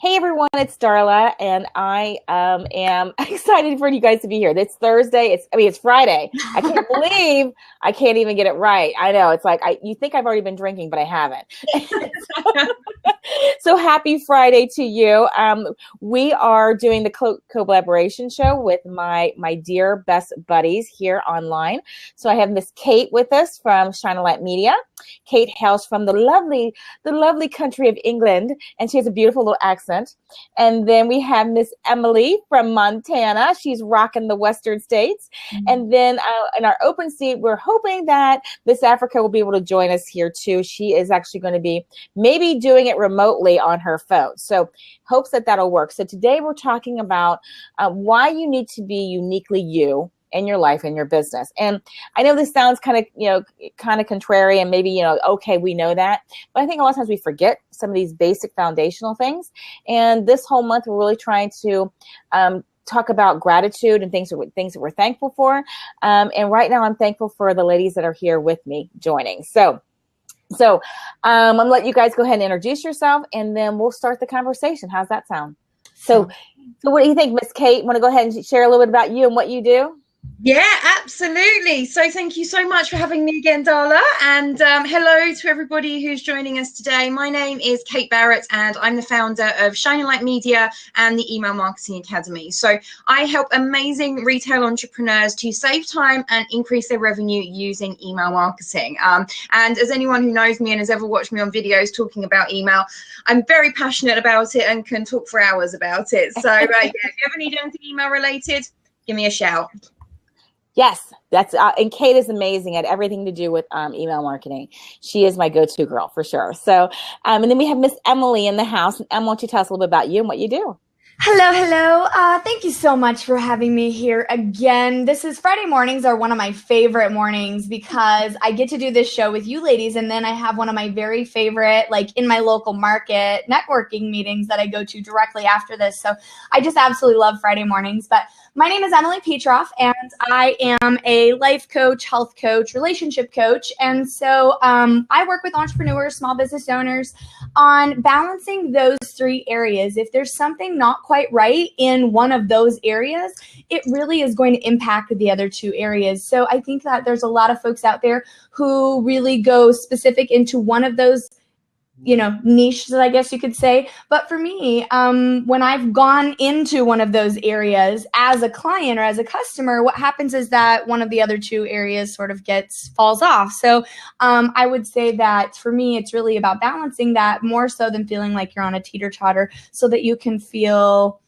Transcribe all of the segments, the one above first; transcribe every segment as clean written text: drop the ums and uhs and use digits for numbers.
Hey everyone, it's Darla, and I am excited for you guys to be here. It's Thursday. It's Friday. I can't believe I can't even get it right. I know it's like you think I've already been drinking, but I haven't. So happy Friday to you. We are doing the collaboration show with my dear best buddies here online. So I have Miss Kate with us from Shine a Light Media. Kate hails from the lovely country of England, and she has a beautiful little accent. And then we have Miss Emily from Montana. She's rocking the Western states. Mm-hmm. And then in our open seat, we're hoping that Miss Africa will be able to join us here too. She is actually going to be maybe doing it remotely on her phone. So hopes that that'll work. So today we're talking about why you need to be uniquely you in your life and your business. And I know this sounds kind of contrary, and maybe, okay, we know that, but I think a lot of times we forget some of these basic foundational things. And this whole month, we're really trying to talk about gratitude and things that we're thankful for. And right now I'm thankful for the ladies that are here with me joining. So I'm gonna let you guys go ahead and introduce yourself, and then we'll start the conversation. How's that sound? So what do you think, Miss Kate? Want to go ahead and share a little bit about you and what you do? Yeah, absolutely. So thank you so much for having me again, Darla. And hello to everybody who's joining us today. My name is Kate Barrett, and I'm the founder of Shine a Light Media and the Email Marketing Academy. So I help amazing retail entrepreneurs to save time and increase their revenue using email marketing. And as anyone who knows me and has ever watched me on videos talking about email, I'm very passionate about it and can talk for hours about it. So yeah, if you ever need anything email related, give me a shout. Yes, that's and Kate is amazing at everything to do with email marketing. She is my go-to girl for sure. So, and then we have Miss Emily in the house. And Em, why don't you tell us a little bit about you and what you do? Hello. Thank you so much for having me here again. Friday mornings are one of my favorite mornings because I get to do this show with you ladies, and then I have one of my very favorite, like in my local market, networking meetings that I go to directly after this. So I just absolutely love Friday mornings. But my name is Emily Petroff, and I am a life coach, health coach, relationship coach. And so I work with entrepreneurs, small business owners on balancing those three areas. If there's something not quite right in one of those areas, it really is going to impact the other two areas. So I think that there's a lot of folks out there who really go specific into one of those niches, I guess you could say. But for me, when I've gone into one of those areas as a client or as a customer, what happens is that one of the other two areas sort of falls off. So I would say that for me, it's really about balancing that more so than feeling like you're on a teeter-totter, so that you can feel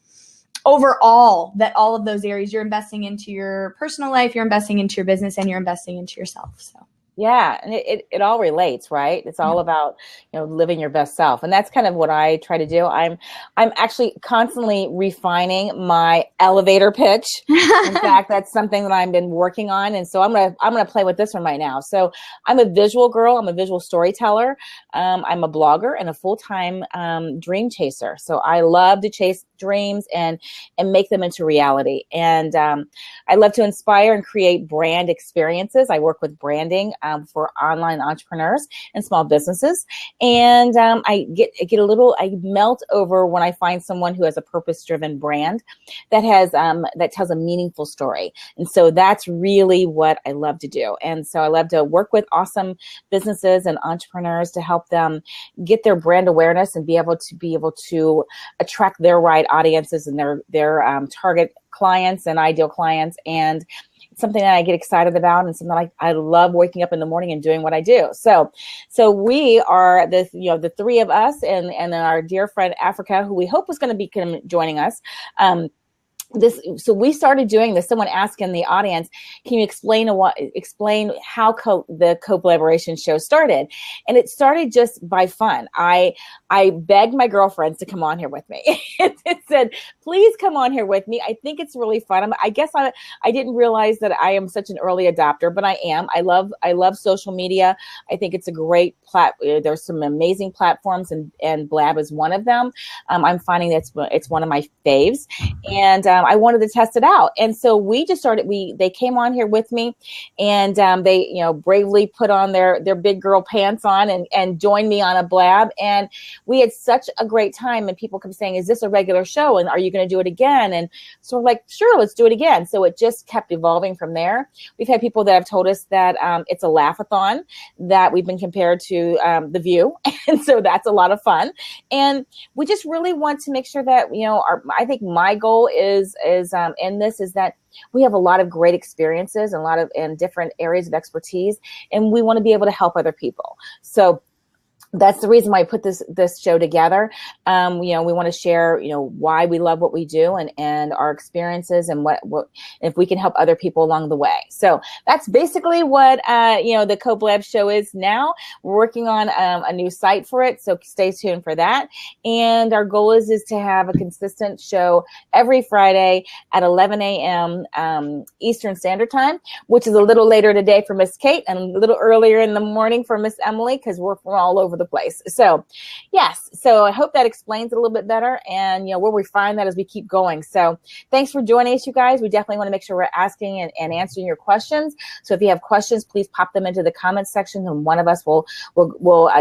overall that all of those areas you're investing into your personal life, you're investing into your business, and you're investing into yourself. So. Yeah, and it all relates, right? It's all about, living your best self. And that's kind of what I try to do. I'm actually constantly refining my elevator pitch. In fact, that's something that I've been working on. And so I'm gonna play with this one right now. So I'm a visual girl, I'm a visual storyteller. I'm a blogger and a full-time dream chaser. So I love to chase dreams and make them into reality. And I love to inspire and create brand experiences. I work with branding for online entrepreneurs and small businesses. And I melt over when I find someone who has a purpose-driven brand that tells a meaningful story. And so that's really what I love to do. And so I love to work with awesome businesses and entrepreneurs to help them get their brand awareness and be able to attract their right audiences and their target clients and ideal clients. And it's something that I get excited about, and something I love waking up in the morning and doing what I do. So we are the three of us, and then our dear friend Africa, who we hope is going to be joining us. So we started doing this. Someone asked in the audience, can you explain how the collaboration show started? And it started just by fun. I begged my girlfriends to come on here with me. It said, please come on here with me. I think it's really fun. I guess I didn't realize that I am such an early adopter, but I am. I love social media. I think it's a great there's some amazing platforms, and Blab is one of them. I'm finding that it's one of my faves. And I wanted to test it out. And so we just started, they came on here with me, and they, bravely put on their big girl pants on and joined me on a blab. And we had such a great time, and people kept saying, is this a regular show? And are you going to do it again? And so we're like, sure, let's do it again. So it just kept evolving from there. We've had people that have told us that it's a laugh-a-thon, that we've been compared to The View. And so that's a lot of fun. And we just really want to make sure that, I think my goal is in this is that we have a lot of great experiences and in different areas of expertise, and we want to be able to help other people. So that's the reason why I put this show together. We want to share, why we love what we do and our experiences, and what if we can help other people along the way. So that's basically what, the Co-Blab show is now. We're working on a new site for it, so stay tuned for that. And our goal is to have a consistent show every Friday at 11 a.m. Eastern Standard Time, which is a little later today for Miss Kate and a little earlier in the morning for Miss Emily, because we're from all over the place. So yes, so I hope that explains it a little bit better, and we'll refine that as we keep going. So thanks for joining us, you guys. We definitely want to make sure we're asking and answering your questions. So if you have questions, please pop them into the comments section, and one of us will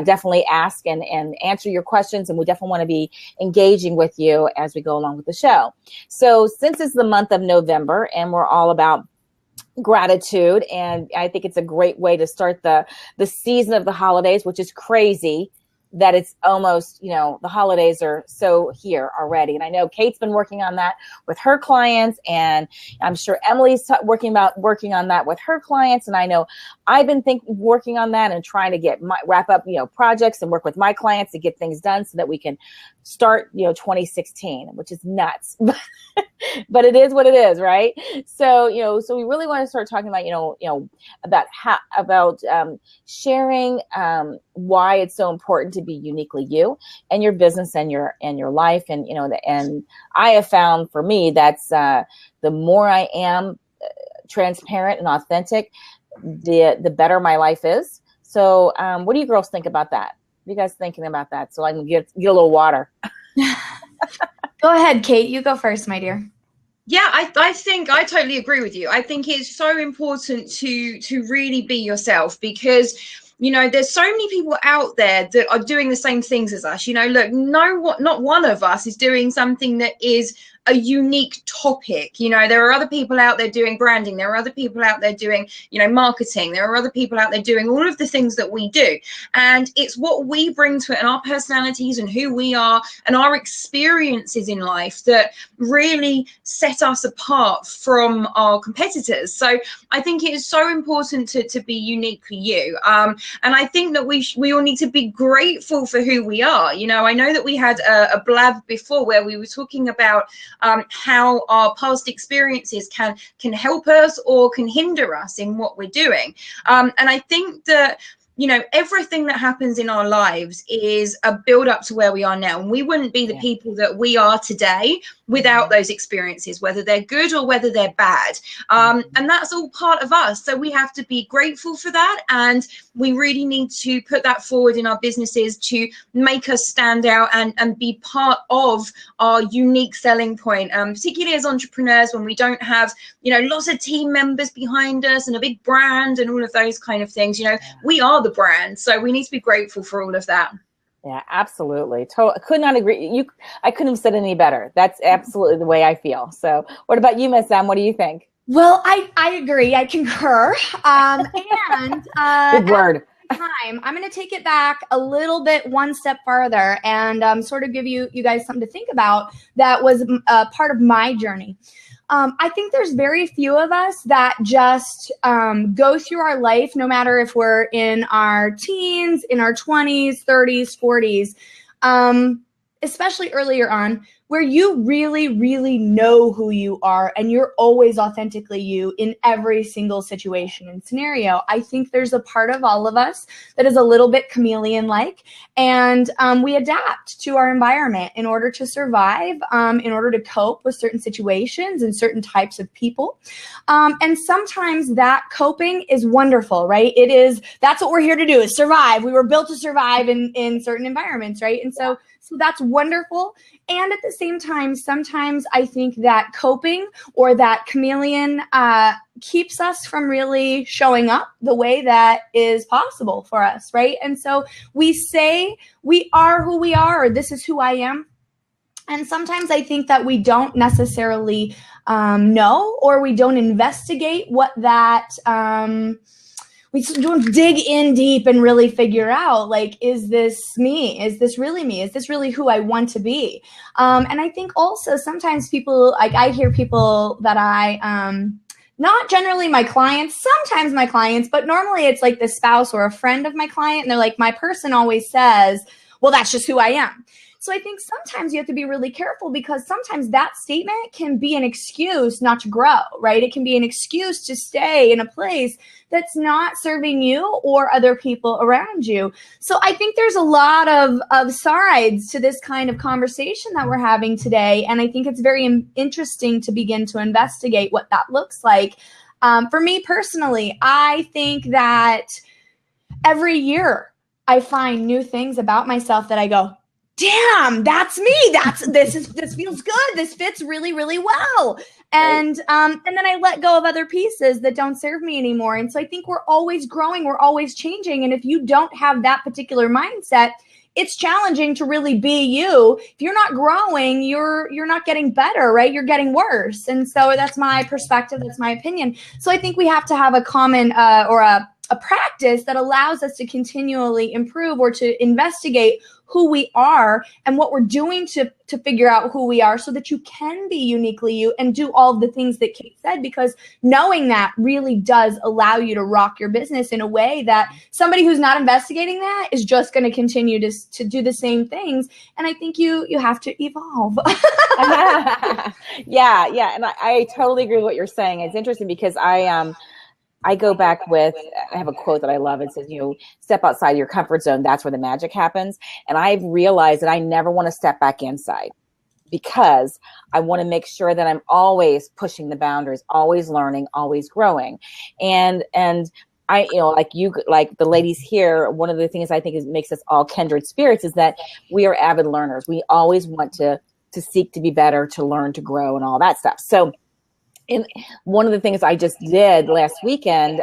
definitely ask and answer your questions, and we definitely want to be engaging with you as we go along with the show. So since it's the month of November and we're all about gratitude, and I think it's a great way to start the season of the holidays, which is crazy that it's almost, the holidays are so here already. And I know Kate's been working on that with her clients, and I'm sure Emily's working on that with her clients. And I know I've been working on that and trying to wrap up, projects and work with my clients to get things done so that we can start, 2016, which is nuts, but it is what it is. Right. So, so we really want to start talking about, about sharing, why it's so important to be uniquely you and your business and your life. And, and I have found for me, that's, the more I am transparent and authentic, the better my life is. So, what do you girls think about that? What are you guys thinking about that? So I can get a little water. Go ahead, Kate. You go first, my dear. Yeah, I think I totally agree with you. I think it's so important to really be yourself, because there's so many people out there that are doing the same things as us. Look, not one of us is doing something that is a unique topic. There are other people out there doing branding. There are other people out there doing, marketing. There are other people out there doing all of the things that we do. And it's what we bring to it, and our personalities and who we are and our experiences in life, that really set us apart from our competitors. So I think it is so important to be uniquely you. And I think that we all need to be grateful for who we are. I know that we had a blab before where we were talking about how our past experiences can help us or can hinder us in what we're doing. And I think that everything that happens in our lives is a build up to where we are now. And we wouldn't be the people that we are today without those experiences, whether they're good or whether they're bad. And that's all part of us. So we have to be grateful for that. And we really need to put that forward in our businesses to make us stand out and be part of our unique selling point, particularly as entrepreneurs, when we don't have, lots of team members behind us and a big brand and all of those kind of things. We are the brand. So we need to be grateful for all of that. Yeah, absolutely. I could not agree. I couldn't have said it any better. That's absolutely the way I feel. So what about you, Miss Em? What do you think? Well, I agree. I concur. Good word. I'm going to take it back a little bit, one step farther, and sort of give you guys something to think about that was part of my journey. I think there's very few of us that just go through our life, no matter if we're in our teens, in our 20s, 30s, 40s, especially earlier on, where you really, really know who you are and you're always authentically you in every single situation and scenario. I think there's a part of all of us that is a little bit chameleon-like, and we adapt to our environment in order to survive, in order to cope with certain situations and certain types of people. And sometimes that coping is wonderful, right? That's what we're here to do, is survive. We were built to survive in certain environments, right? And so So that's wonderful. And at the same time, sometimes I think that coping or that chameleon keeps us from really showing up the way that is possible for us, right? And so we say we are who we are, or this is who I am. And sometimes I think that we don't necessarily know, or we don't investigate what that, we don't dig in deep and really figure out, like, is this me? Is this really me? Is this really who I want to be? And I think also sometimes people, like, I hear people that not generally my clients, sometimes my clients, but normally it's like the spouse or a friend of my client. And they're like, my person always says, well, that's just who I am. So I think sometimes you have to be really careful, because sometimes that statement can be an excuse not to grow, right? It can be an excuse to stay in a place that's not serving you or other people around you. So I think there's a lot of sides to this kind of conversation that we're having today. And I think it's very interesting to begin to investigate what that looks like. For me personally, I think that every year I find new things about myself that I go, damn, that's me. This feels good. This fits really, really well. And then I let go of other pieces that don't serve me anymore. And so I think we're always growing, we're always changing. And if you don't have that particular mindset, it's challenging to really be you. If you're not growing, you're not getting better, right? You're getting worse. And so that's my perspective. That's my opinion. So I think we have to have a common or a practice that allows us to continually improve, or to investigate who we are and what we're doing to figure out who we are, so that you can be uniquely you and do all of the things that Kate said, because knowing that really does allow you to rock your business in a way that somebody who's not investigating that is just going to continue to do the same things. And I think you have to evolve. Yeah. And I totally agree with what you're saying. It's interesting because I go back with, I have a quote that I love. It says, step outside your comfort zone. That's where the magic happens. And I've realized that I never want to step back inside, because I want to make sure that I'm always pushing the boundaries, always learning, always growing. And I, like the ladies here, one of the things I think makes us all kindred spirits is that we are avid learners. We always want to seek to be better, to learn, to grow, and all that stuff. So, and one of the things I just did last weekend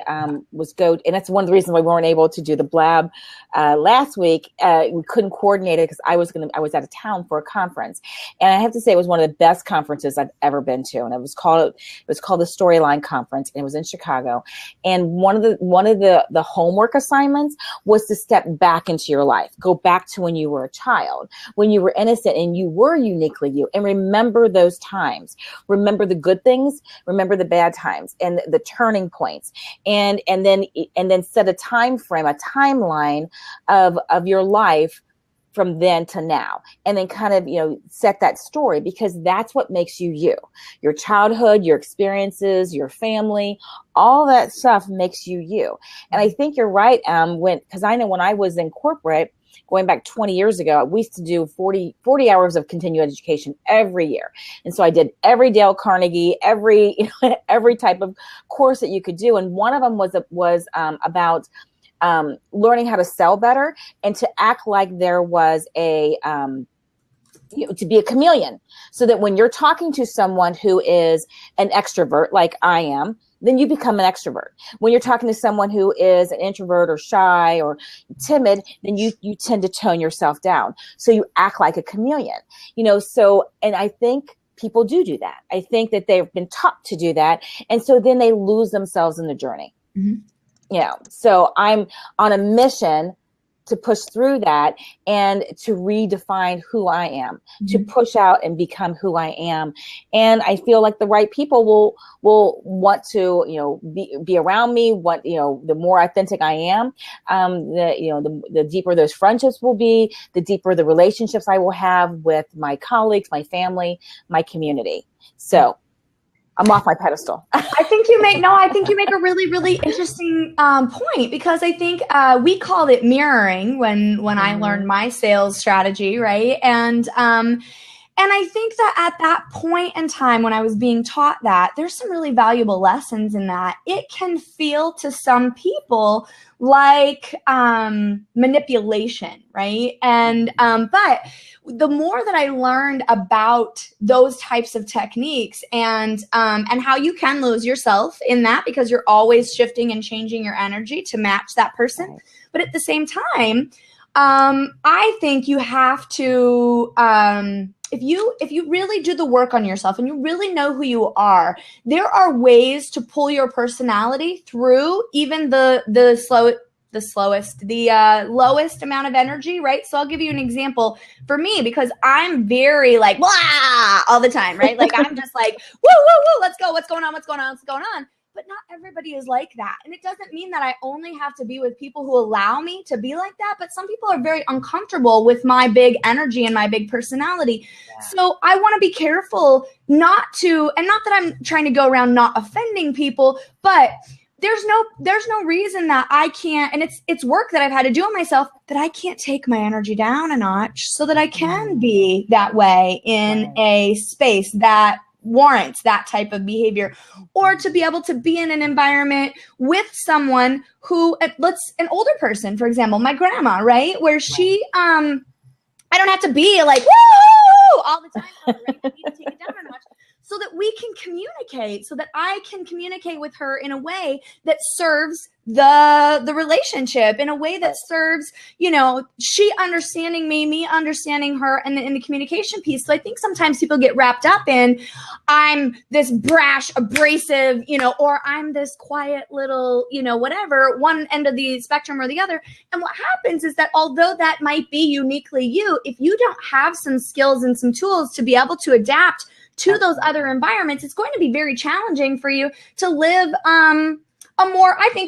was go, and that's one of the reasons why we weren't able to do the blab last week. We couldn't coordinate it because I was out of town for a conference, and I have to say it was one of the best conferences I've ever been to. And it was called the Storyline Conference, and it was in Chicago. And one of the homework assignments was to step back into your life, go back to when you were a child, when you were innocent and you were uniquely you, and remember those times. Remember the good things. Remember the bad times and the turning points, and then set a time frame, a timeline of your life from then to now, and then kind of set that story, because that's what makes you you. Your childhood, your experiences, your family, all that stuff makes you you. And I think you're right, because I know when I was in corporate, going back 20 years ago, we used to do 40 hours of continuing education every year. And so I did every Dale Carnegie, every type of course that you could do. And one of them was about learning how to sell better and to act like there was to be a chameleon, so that when you're talking to someone who is an extrovert, like I am, then you become an extrovert. When you're talking to someone who is an introvert or shy or timid, then you tend to tone yourself down. So you act like a chameleon, so, and I think people do that. I think that they've been taught to do that. And so then they lose themselves in the journey. Mm-hmm. So I'm on a mission to push through that and to redefine who I am, mm-hmm. to push out and become who I am. And I feel like the right people will want to, be around me. The more authentic I am, the deeper those friendships will be, the deeper the relationships I will have with my colleagues, my family, my community. So I'm off my pedestal. I think you make a really, really interesting point, because I think we called it mirroring when I learned my sales strategy, right? And And I think that at that point in time when I was being taught that, there's some really valuable lessons in that. It can feel to some people like manipulation, right? And but the more that I learned about those types of techniques and how you can lose yourself in that, because you're always shifting and changing your energy to match that person. But at the same time, I think you have to, if you really do the work on yourself and you really know who you are, there are ways to pull your personality through even the lowest amount of energy, right? So I'll give you an example for me, because I'm very like, blah, all the time, right? Like I'm just like, woo, woo, woo, let's go. What's going on? What's going on? What's going on? But not everybody is like that. And it doesn't mean that I only have to be with people who allow me to be like that. But some people are very uncomfortable with my big energy and my big personality. Yeah. So I want to be careful not that I'm trying to go around not offending people, but there's no reason that I can't, and it's work that I've had to do on myself, that I can't take my energy down a notch so that I can be that way in a space that warrants that type of behavior, or to be able to be in an environment with someone who, an older person, for example, my grandma, right? Where she, I don't have to be like, woo, all the time, right? I need to take it down a notch so that we can communicate, so that I can communicate with her in a way that serves the relationship, in a way that serves, she understanding me understanding her, and in the communication piece. So I think sometimes people get wrapped up in, I'm this brash, abrasive, or I'm this quiet little, whatever, one end of the spectrum or the other. And what happens is that although that might be uniquely you, if you don't have some skills and some tools to be able to adapt to those other environments, it's going to be very challenging for you to live a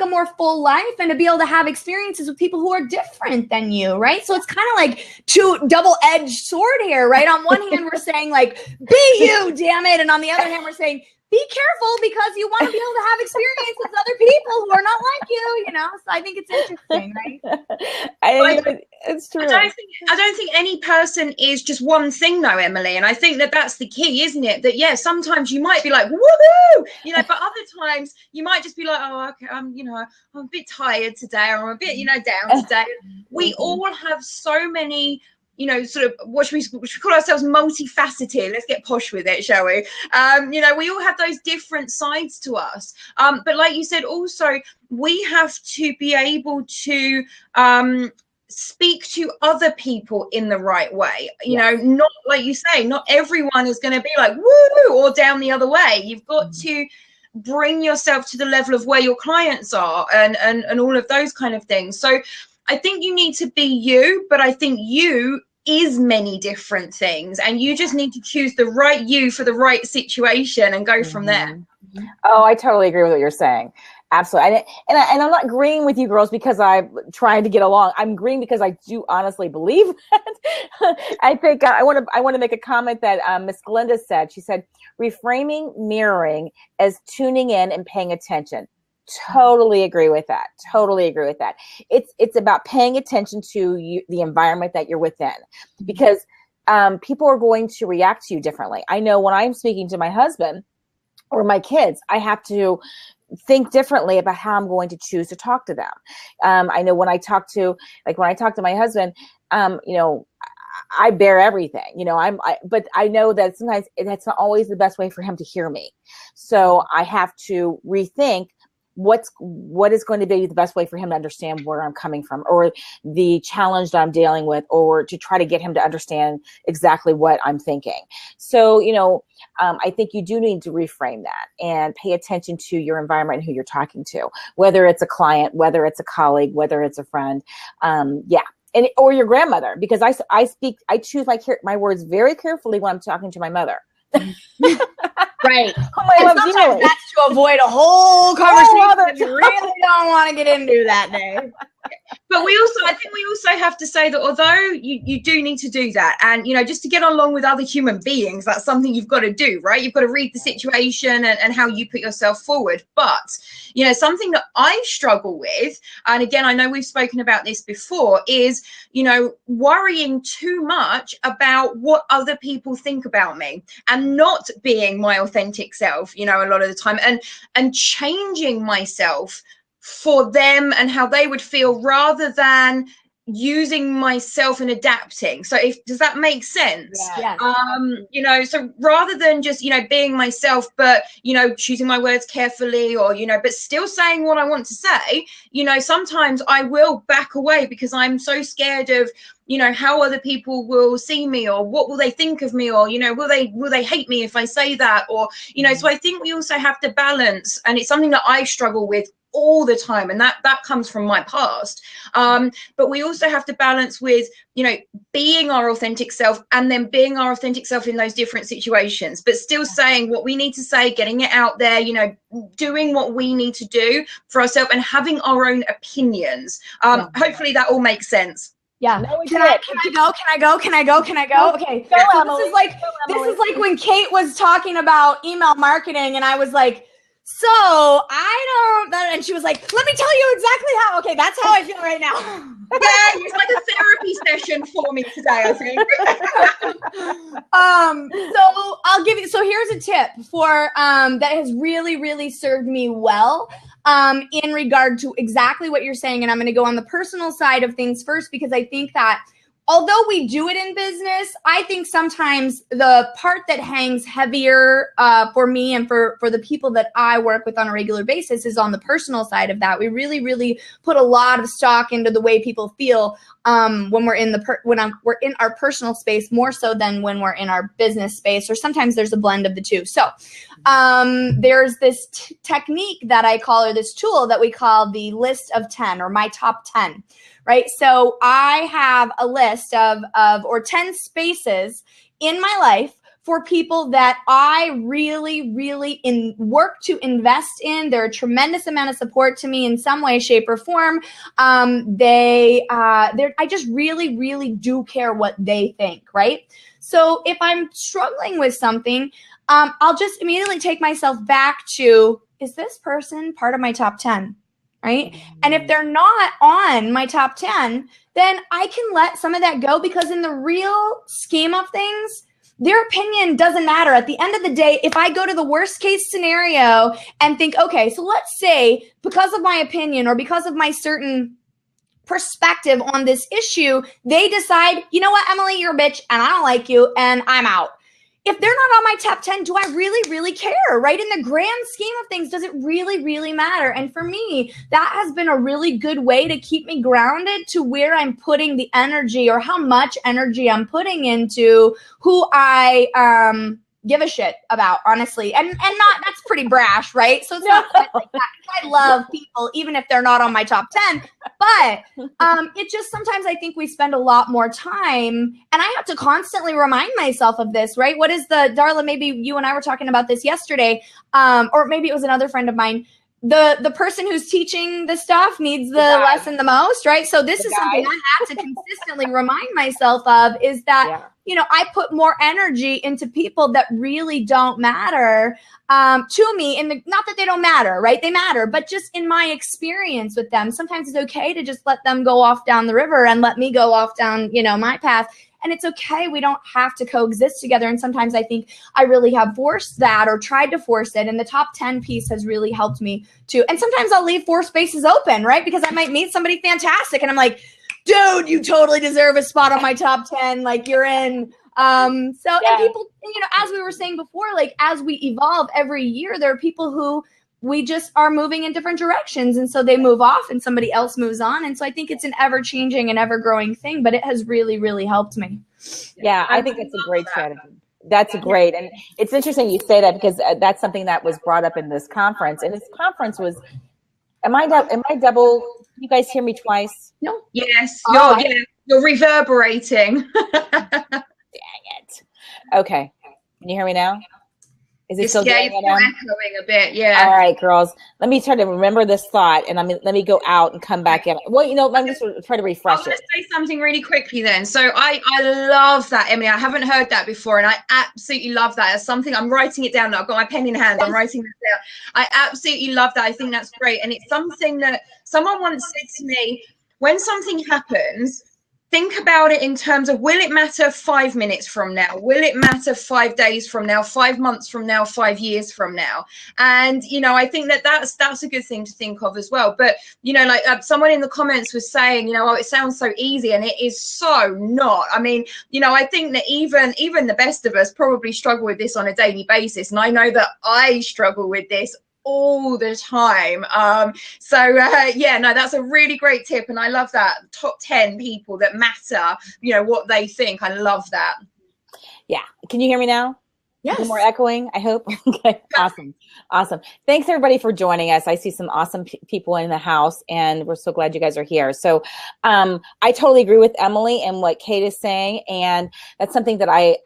more full life, and to be able to have experiences with people who are different than you, right? So it's kind of like two double-edged sword here, right? On one hand, we're saying like, be you, damn it. And on the other hand, we're saying, be careful, because you want to be able to have experience with other people who are not like you, So I think it's interesting, right? It's true. I don't think any person is just one thing, though, Emily. And I think that that's the key, isn't it? That sometimes you might be like, woohoo, but other times you might just be like, oh, okay, I'm a bit tired today, or I'm a bit, down today. We all have so many, sort of, what should we call ourselves, multifaceted. Let's get posh with it, shall we? We all have those different sides to us. But like you said, also, we have to be able to speak to other people in the right way. Not, like you say, not everyone is going to be like, woo, or down the other way. You've got to bring yourself to the level of where your clients are, and all of those kind of things. So I think you need to be you, but I think you is many different things, and you just need to choose the right you for the right situation and go from there. Oh, I totally agree with what you're saying. Absolutely. And I'm not agreeing with you girls because I'm trying to get along. I'm agreeing because I do honestly believe that. I think I want to make a comment that Miss Glenda said. She said, reframing mirroring as tuning in and paying attention. Totally agree with that. It's about paying attention to the environment that you're within, because people are going to react to you differently. I know when I'm speaking to my husband or my kids, I have to think differently about how I'm going to choose to talk to them. I know when I talk to my husband, I bear everything, but I know that sometimes that's not always the best way for him to hear me. So I have to rethink what is going to be the best way for him to understand where I'm coming from, or the challenge that I'm dealing with, or to try to get him to understand exactly what I'm thinking. So, I think you do need to reframe that and pay attention to your environment and who you're talking to, whether it's a client, whether it's a colleague, whether it's a friend. Or your grandmother, because I choose my words very carefully when I'm talking to my mother. Right. And sometimes that's to avoid a whole conversation that you really don't want to get into that day. But I think we also have to say that although you do need to do that, and, just to get along with other human beings, that's something you've got to do, right? You've got to read the situation and how you put yourself forward. But, something that I struggle with, and again, I know we've spoken about this before, is, worrying too much about what other people think about me and not being my authentic self, a lot of the time, and changing myself for them and how they would feel, rather than using myself and adapting. So does that make sense? Yeah. So rather than just, being myself, but, choosing my words carefully, or, but still saying what I want to say, sometimes I will back away because I'm so scared of, how other people will see me, or what will they think of me, or, will they hate me if I say that, or, so I think we also have to balance, and it's something that I struggle with all the time, and that comes from my past, but we also have to balance with being our authentic self, and then being our authentic self in those different situations, but still saying what we need to say, getting it out there, doing what we need to do for ourselves, and having our own opinions. Hopefully that all makes sense. Yeah. No, Can I go? Okay. So this is like when Kate was talking about email marketing, and I was like, so I don't, and she was like, let me tell you exactly how. Okay, that's how I feel right now. Yeah, it's like a therapy session for me today, I think. So I'll give you, so here's a tip for, that has really, really served me well, in regard to exactly what you're saying. And I'm going to go on the personal side of things first, because I think that although we do it in business, I think sometimes the part that hangs heavier for me and for the people that I work with on a regular basis is on the personal side of that. We really, really put a lot of stock into the way people feel when we're in we're in our personal space, more so than when we're in our business space, or sometimes there's a blend of the two. So there's this technique that I call, or this tool that we call the list of 10, or my top 10. Right. So I have a list of 10 spaces in my life for people that I really, really work to invest in. They're a tremendous amount of support to me in some way, shape, or form. I just really, really do care what they think. Right. So if I'm struggling with something, I'll just immediately take myself back to, is this person part of my top 10? Right. And if they're not on my top 10, then I can let some of that go, because in the real scheme of things, their opinion doesn't matter. At the end of the day, if I go to the worst case scenario and think, okay, so let's say because of my opinion, or because of my certain perspective on this issue, they decide, you know what, Emily, you're a bitch and I don't like you and I'm out. If they're not on my top 10, do I really, really care, right? In the grand scheme of things, does it really, really matter? And for me, that has been a really good way to keep me grounded to where I'm putting the energy, or how much energy I'm putting into who I give a shit about, honestly. And not, that's pretty brash, right? So it's not quite like that. I love people, even if they're not on my top 10. But it just, sometimes I think we spend a lot more time, and I have to constantly remind myself of this, right? What is Darla, maybe you and I were talking about this yesterday, or maybe it was another friend of mine. The person who's teaching the stuff needs the lesson the most, right? So this is something I have to consistently remind myself of, is that, I put more energy into people that really don't matter to me. Not that they don't matter, right? They matter, but just in my experience with them, sometimes it's okay to just let them go off down the river and let me go off down, my path. And it's okay. We don't have to coexist together. And sometimes I think I really have forced that, or tried to force it. And the top 10 piece has really helped me too. And sometimes I'll leave 4 spaces open, right? Because I might meet somebody fantastic and I'm like, dude, you totally deserve a spot on my top 10. Like, you're in. And people, as we were saying before, like, as we evolve every year, there are people who we just are moving in different directions. And so they move off and somebody else moves on. And so I think it's an ever-changing and ever-growing thing, but it has really, really helped me. Yeah, I think it's a great strategy. That's great. And it's interesting you say that, because that's something that was brought up in this conference. And this conference was, am I double? You guys hear me twice? No. Yes. You're reverberating. Dang it. Okay. Can you hear me now? Is it still Yeah, doing you're it, still Em? echoing a bit. Yeah. All right, girls. Let me try to remember this thought, and let me go out and come back in. Well, let me just try to I'm refresh going it. to say something really quickly then. So I love that, Emily. I haven't heard that before, and I absolutely love that. As something, I'm writing it down now. I've got my pen in hand. I'm writing this down. I absolutely love that. I think that's great. And it's something that someone once said to me, when something happens, think about it in terms of, will it matter 5 minutes from now? Will it matter 5 days from now, 5 months from now, 5 years from now? And, I think that's a good thing to think of as well. But, like someone in the comments was saying, oh, it sounds so easy, and it is so not. I mean, I think that even the best of us probably struggle with this on a daily basis. And I know that I struggle with this all the time. Yeah, no, that's a really great tip, and I love that. Top 10 people that matter, what they think. I love that. Yeah. Can you hear me now? Yes. No more echoing, I hope. Okay. Awesome. Thanks everybody for joining us. I see some awesome people in the house, and we're so glad you guys are here. So I totally agree with Emily and what Kate is saying, and that's something that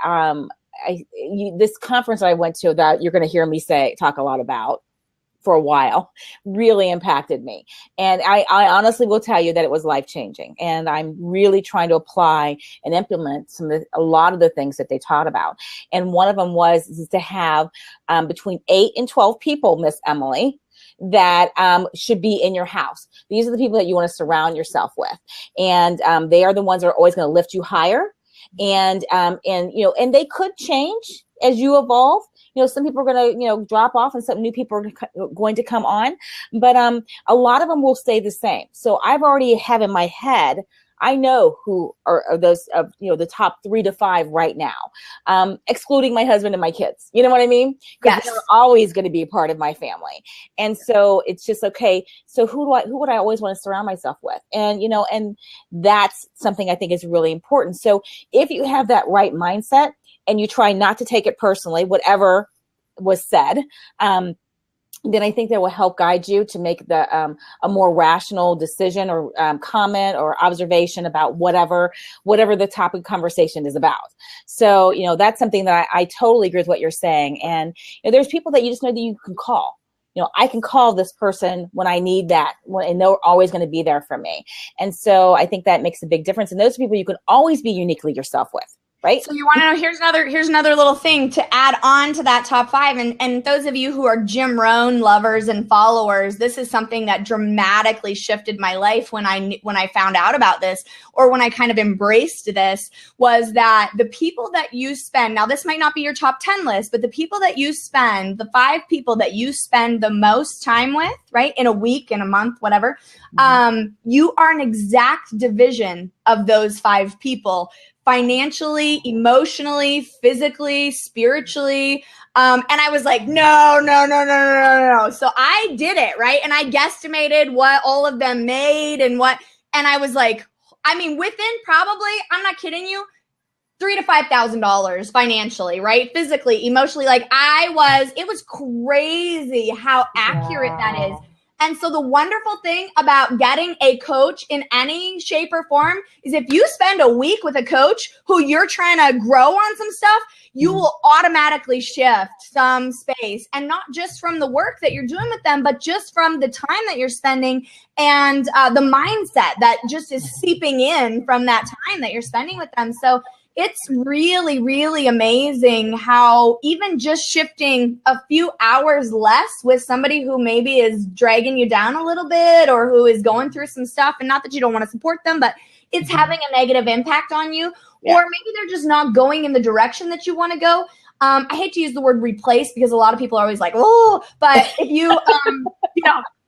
this conference I went to that you're going to hear me talk a lot about for a while really impacted me. And I honestly will tell you that it was life-changing. And I'm really trying to apply and implement a lot of the things that they taught about. And one of them is to have between 8 and 12 people, Miss Emily, that should be in your house. These are the people that you want to surround yourself with. And they are the ones that are always going to lift you higher. And they could change as you evolve. Some people are going to, drop off, and some new people are going to come on, but a lot of them will stay the same. So I've already have in my head, I know who are those, the top 3 to 5 right now, excluding my husband and my kids. You know what I mean? Because Yes. they're always going to be a part of my family. And so it's just, okay, so who would I always want to surround myself with? And, and that's something I think is really important. So if you have that right mindset and you try not to take it personally, whatever was said, then I think that will help guide you to make a more rational decision or comment or observation about whatever the topic of conversation is about. So, that's something that I totally agree with what you're saying. And there's people that you just know that you can call. I can call this person when I need that, and they're always going to be there for me. And so I think that makes a big difference. And those people you can always be uniquely yourself with. Right. So you want to know, here's another little thing to add on to that top 5. And those of you who are Jim Rohn lovers and followers, this is something that dramatically shifted my life when I found out about this, or when I kind of embraced this, was that the people that you spend, now this might not be your top 10 list, but the people that you spend, the 5 people that you spend the most time with, right, in a week, in a month, whatever, you are an exact division of those 5 people. Financially, emotionally, physically, spiritually. And I was like, no. So I did it, right? And I guesstimated what all of them made and I was like, within probably, I'm not kidding you, $3,000 to $5,000 financially, right? Physically, emotionally, it was crazy how accurate that is. And so the wonderful thing about getting a coach in any shape or form is if you spend a week with a coach who you're trying to grow on some stuff, you will automatically shift some space, and not just from the work that you're doing with them, but just from the time that you're spending and the mindset that just is seeping in from that time that you're spending with them. So it's really, really amazing how even just shifting a few hours less with somebody who maybe is dragging you down a little bit, or who is going through some stuff, and not that you don't want to support them, but it's having a negative impact on you, or maybe they're just not going in the direction that you want to go. I hate to use the word replace, because a lot of people are always like, oh, but if you,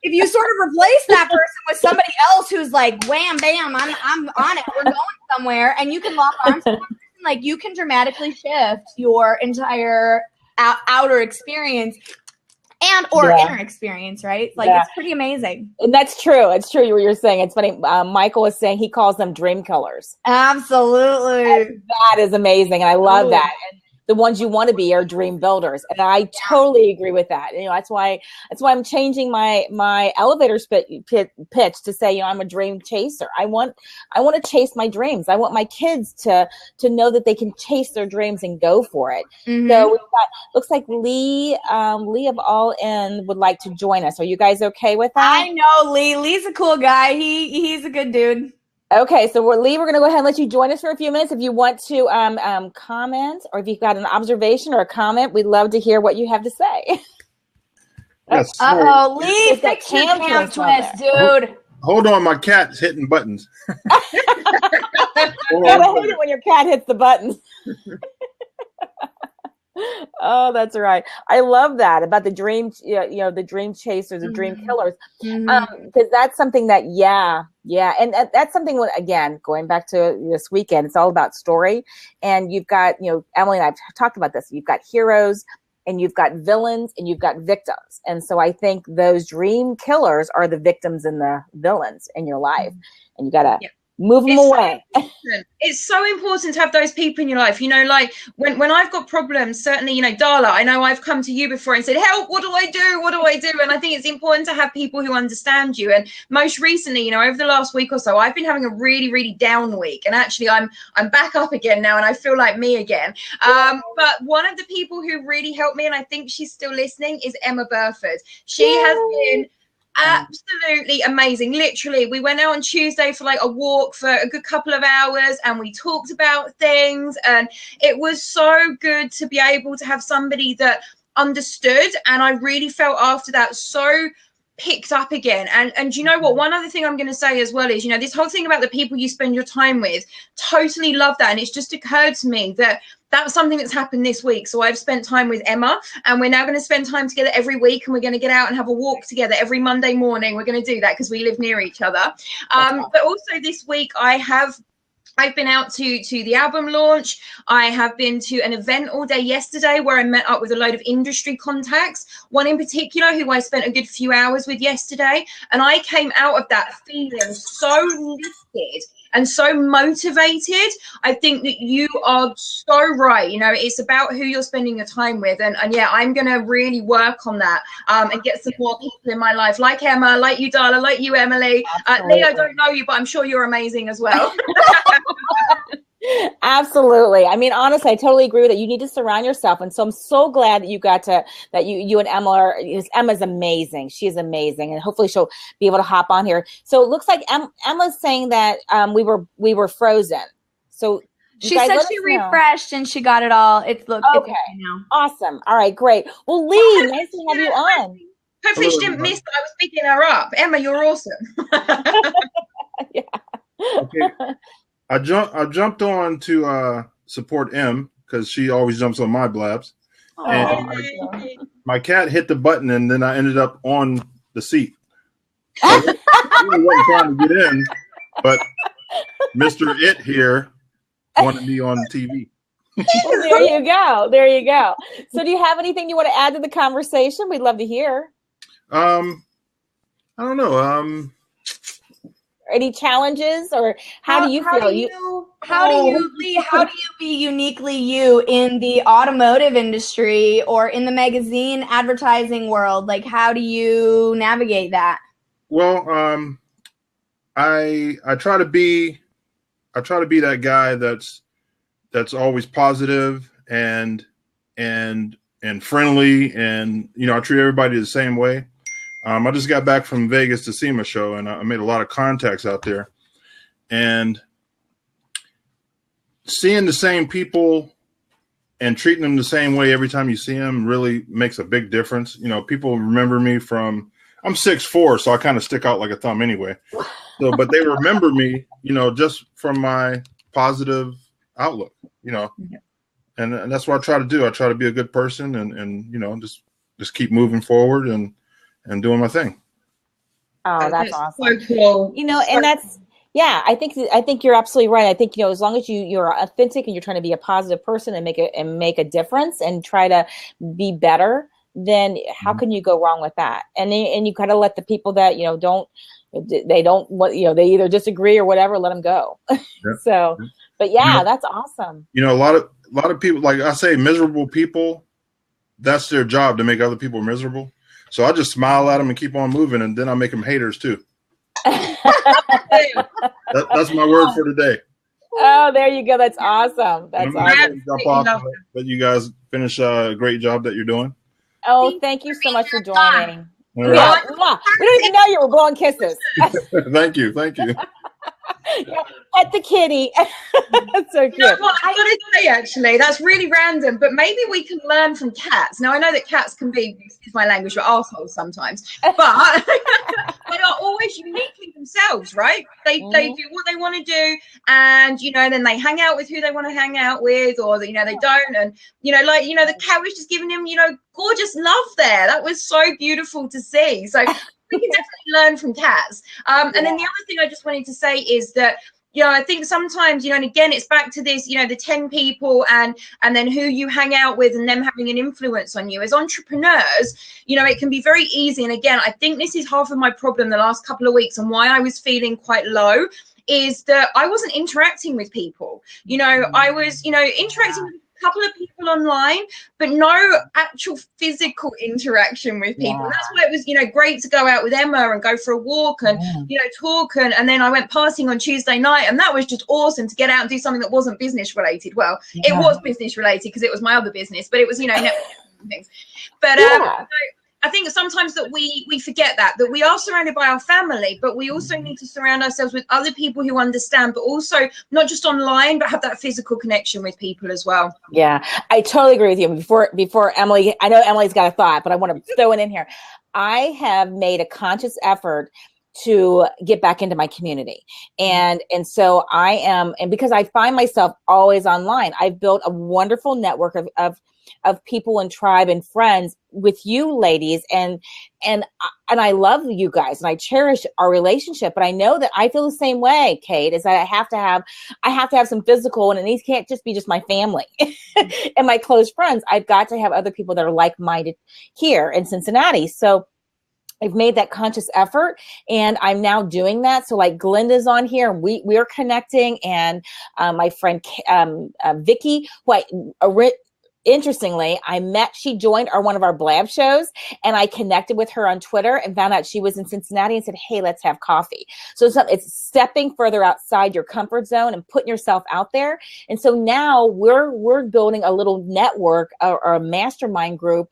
if you sort of replace that person with somebody else who's like, wham, bam, I'm on it, we're going somewhere, and you can lock arms with that person, you can dramatically shift your entire outer experience or inner experience, right? It's pretty amazing. And that's true. It's true what you're saying. It's funny. Michael was saying he calls them dream killers. Absolutely. And that is amazing. And I love that. And the ones you want to be are dream builders. And I totally agree with that. That's why I'm changing my elevator pitch to say, I'm a dream chaser. I want to chase my dreams. I want my kids to know that they can chase their dreams and go for it. Mm-hmm. So we've got, looks like Lee of All In would like to join us. Are you guys okay with that? I know Lee. Lee's a cool guy. He's a good dude. Okay, so Lee, we're going to go ahead and let you join us for a few minutes. If you want to comment, or if you've got an observation or a comment, we'd love to hear what you have to say. Yes. Uh-oh, Lee, fix your cam twist, dude. Hold on, my cat's hitting buttons. You gotta hate it when your cat hits the buttons. Oh, that's right. I love that about the dream, the dream chasers, the dream killers, because that's something that, and that's something. Again, going back to this weekend, it's all about story. And you've got, Emily and I've talked about this. You've got heroes, and you've got villains, and you've got victims. And so I think those dream killers are the victims and the villains in your life, and you gotta. Yeah. Move them away. It's so important to have those people in your life. Like when I've got problems, certainly, Darla, I know I've come to you before and said, help, what do I do? What do I do? And I think it's important to have people who understand you. And most recently, over the last week or so, I've been having a really, really down week. And actually, I'm back up again now, and I feel like me again. But one of the people who really helped me, and I think she's still listening, is Emma Burford. She has been absolutely amazing. Literally, we went out on Tuesday for a walk for a good couple of hours, and we talked about things, and it was so good to be able to have somebody that understood. And I really felt after that so picked up again. And you know what, one other thing I'm going to say as well is, this whole thing about the people you spend your time with, totally love that. And it's just occurred to me that that's something that's happened this week. So I've spent time with Emma, and we're now going to spend time together every week, and we're going to get out and have a walk together every Monday morning. We're going to do that because we live near each other. But also this week I've been out to the album launch. I have been to an event all day yesterday where I met up with a load of industry contacts, one in particular who I spent a good few hours with yesterday. And I came out of that feeling so lifted and so motivated. I think that you are so right. It's about who you're spending your time with. And yeah, I'm going to really work on that and get some more people in my life, like Emma, like you, Darla, like you, Emily. Lee, I don't know you, but I'm sure you're amazing as well. Absolutely. I mean, honestly, I totally agree with it. You need to surround yourself. And so I'm so glad that you and Emma Emma's amazing. She is amazing. And hopefully she'll be able to hop on here. So it looks like Emma's saying that we were frozen. So she said she refreshed and she got it all. It's okay now. Awesome. All right, great. Well, Lee, nice to have you on. Hopefully she didn't miss that I was picking her up. Emma, you're awesome. Yeah. Okay. I jumped on to support M because she always jumps on my blabs. And my cat hit the button, and then I ended up on the seat. So I wasn't trying to get in, but Mr. It here wanted me on TV. Well, there you go. So do you have anything you want to add to the conversation? We'd love to hear. I don't know. Any challenges, or how do you feel? How do you be uniquely you in the automotive industry or in the magazine advertising world? How do you navigate that? Well, I try to be that guy that's always positive and friendly, and I treat everybody the same way. I just got back from Vegas to SEMA show, and I made a lot of contacts out there. And seeing the same people and treating them the same way every time you see them really makes a big difference. People remember me from, I'm 6'4", so I kind of stick out like a thumb anyway. So, but they remember me, just from my positive outlook, and that's what I try to do. I try to be a good person and just keep moving forward and doing my thing. Oh, that's awesome. So cool. And that's, I think you're absolutely right. I think, as long as you're authentic and you're trying to be a positive person and make a difference and try to be better, then how can you go wrong with that? And you gotta let the people that, they either disagree or whatever, let them go. Yep. So, but that's awesome. A lot lot of people, like I say, miserable people, that's their job, to make other people miserable. So I just smile at them and keep on moving, and then I make them haters too. That's my word for today. Oh, there you go. That's awesome. That's awesome. Jump off, but you guys finish a great job that you're doing. Oh, thank you so much for joining. All right. Yeah, we don't even know you were blowing kisses. Thank you. At the kitty. That's so cute. You know what, I've got to say, actually, that's really random, but maybe we can learn from cats. Now, I know that cats can be, excuse my language, but arseholes sometimes, but they are always uniquely themselves, right? They do what they want to do, and, you know, then they hang out with who they want to hang out with, or, you know, they don't. And, you know, like, you know, the cat was just giving him, you know, gorgeous love there. That was so beautiful to see. So we can definitely learn from cats. And then the other thing I just wanted to say is that, you know, I think sometimes, you know, and again, it's back to this, you know, the 10 people and then who you hang out with and them having an influence on you. As entrepreneurs, you know, it can be very easy. And again, I think this is half of my problem the last couple of weeks, and why I was feeling quite low is that I wasn't interacting with people. You know, I was, you know, interacting with couple of people online, but no actual physical interaction with people. Yeah. That's why it was, you know, great to go out with Emma and go for a walk and, you know, talk. And then I went partying on Tuesday night, and that was just awesome to get out and do something that wasn't business related. Well, it was business related because it was my other business, but it was, you know, things. But I think sometimes that we forget that we are surrounded by our family, but we also need to surround ourselves with other people who understand, but also not just online, but have that physical connection with people as well. Yeah, I totally agree with you. Before Emily, I know Emily's got a thought, but I want to throw it in here. I have made a conscious effort to get back into my community. And so I am, and because I find myself always online, I've built a wonderful network of people and tribe and friends with you ladies. And I love you guys and I cherish our relationship, but I know that I feel the same way, Kate, is that I have to have some physical, and these can't just be just my family and my close friends. I've got to have other people that are like-minded here in Cincinnati. So I've made that conscious effort, and I'm now doing that. So like Glenda's on here, and we're connecting, and my friend Vicky, who interestingly, she joined one of our Blab shows, and I connected with her on Twitter and found out she was in Cincinnati and said, hey, let's have coffee. So it's stepping further outside your comfort zone and putting yourself out there. And so now we're building a little network or a mastermind group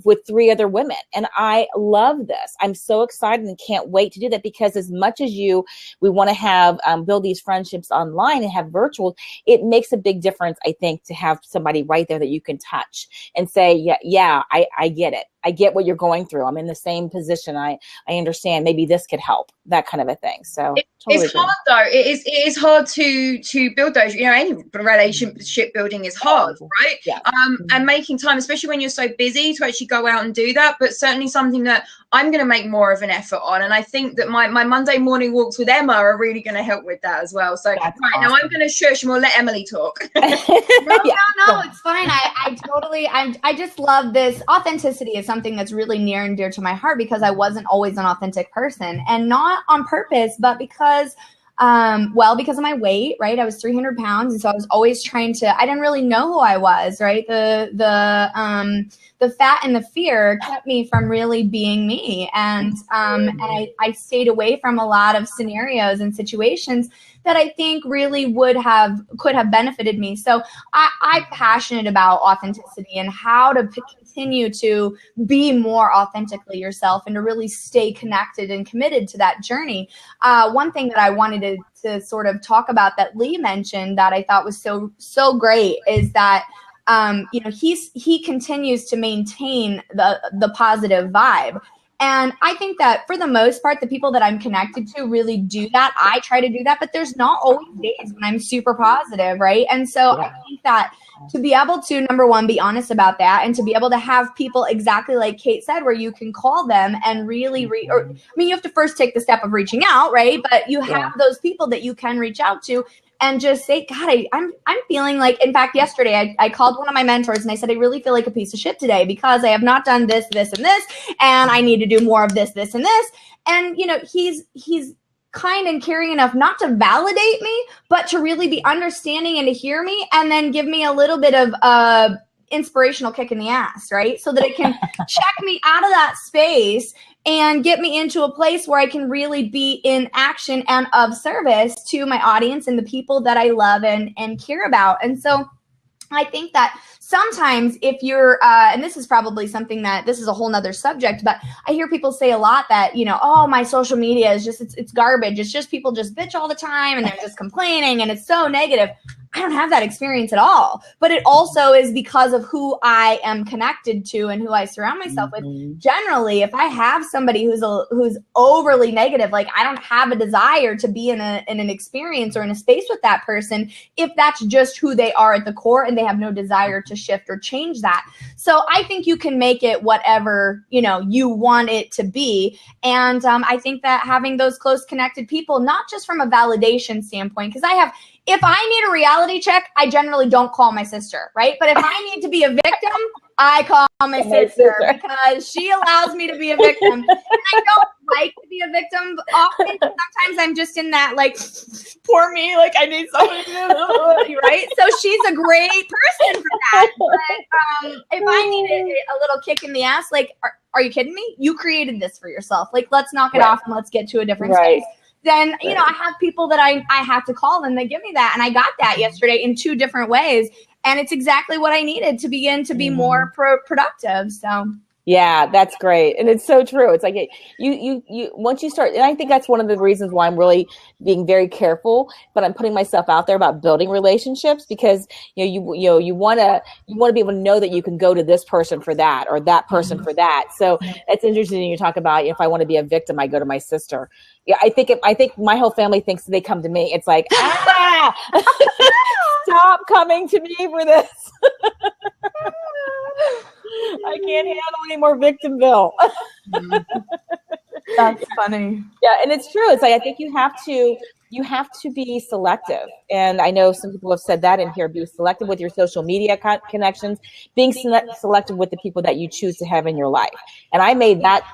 with 3 other women. And I love this. I'm so excited and can't wait to do that, because as much as we want to have build these friendships online and have virtual, it makes a big difference, I think, to have somebody right there that you can touch and say, yeah, I get it. I get what you're going through. I'm in the same position. I understand. Maybe this could help, that kind of a thing. So it's hard though. It is hard to build those, you know, any relationship building is hard, right? Yeah. And making time, especially when you're so busy, to actually go out and do that, but certainly something that I'm going to make more of an effort on. And I think that my Monday morning walks with Emma are really going to help with that as well. So That's awesome. Now I'm going to shush and we'll let Emily talk. No, it's fine. I just love this. Authenticity is something that's really near and dear to my heart, because I wasn't always an authentic person, and not on purpose, but because of my weight, right? I was 300 pounds. And so I was always I didn't really know who I was, right? The fat and the fear kept me from really being me. And I stayed away from a lot of scenarios and situations that I think really could have benefited me. So I'm passionate about authenticity and how to continue to be more authentically yourself and to really stay connected and committed to that journey. One thing that I wanted to sort of talk about that Lee mentioned that I thought was so great is that he continues to maintain the positive vibe. And I think that for the most part, the people that I'm connected to really do that. I try to do that, but there's not always days when I'm super positive, right? And so I think that to be able to, number one, be honest about that, and to be able to have people exactly like Kate said, where you can call them and really you have to first take the step of reaching out, right? But you have those people that you can reach out to and just say, God, I'm feeling like, in fact, yesterday I called one of my mentors and I said, I really feel like a piece of shit today because I have not done this, this, and this, and I need to do more of this, this, and this. And, you know, he's kind and caring enough not to validate me, but to really be understanding and to hear me, and then give me a little bit of inspirational kick in the ass, right? So that it can check me out of that space and get me into a place where I can really be in action and of service to my audience and the people that I love and care about. And so I think that sometimes if you're, and this is probably something that, this is a whole nother subject, but I hear people say a lot that, you know, oh, my social media is just, it's garbage. It's just people just bitch all the time and they're just complaining and it's so negative. I don't have that experience at all, but it also is because of who I am connected to and who I surround myself with. Generally, if I have somebody who's overly negative, like I don't have a desire to be in an experience or in a space with that person if that's just who they are at the core and they have no desire to shift or change that. So I think you can make it whatever, you know, you want it to be. And I think that having those close connected people, not just from a validation standpoint, because if I need a reality check, I generally don't call my sister, right? But if I need to be a victim, I call my sister because she allows me to be a victim. And I don't like to be a victim often. Sometimes I'm just in that, like, poor me, like I need somebody to, right? So she's a great person for that. But if I needed a little kick in the ass, like, are you kidding me? You created this for yourself. Like, let's knock it off and let's get to a different space. Then, you know, I have people that I have to call and they give me that. And I got that yesterday in 2 different ways. And it's exactly what I needed to begin to be more productive. So. Yeah, that's great. And it's so true. It's like you once you start, and I think that's one of the reasons why I'm really being very careful, but I'm putting myself out there about building relationships because you want to be able to know that you can go to this person for that or that person for that. So it's interesting you talk about if I want to be a victim, I go to my sister. Yeah, I think my whole family thinks they come to me. It's like, stop coming to me for this. I can't handle any more Victimville. That's funny. Yeah, and it's true. It's like I think you have to be selective. And I know some people have said that in here. Be selective with your social media connections. Being selective with the people that you choose to have in your life. And I made that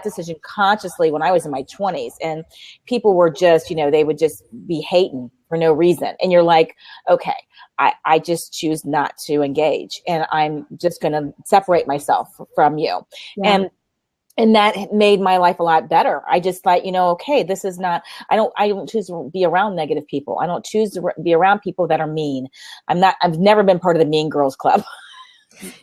decision consciously when I was in my 20s, and people were just, they would just be hating for no reason. And you're like, okay, I just choose not to engage and I'm just going to separate myself from you. Yeah. And that made my life a lot better. I just thought, okay, this is not, I don't choose to be around negative people. I don't choose to be around people that are mean. I've never been part of the Mean Girls Club.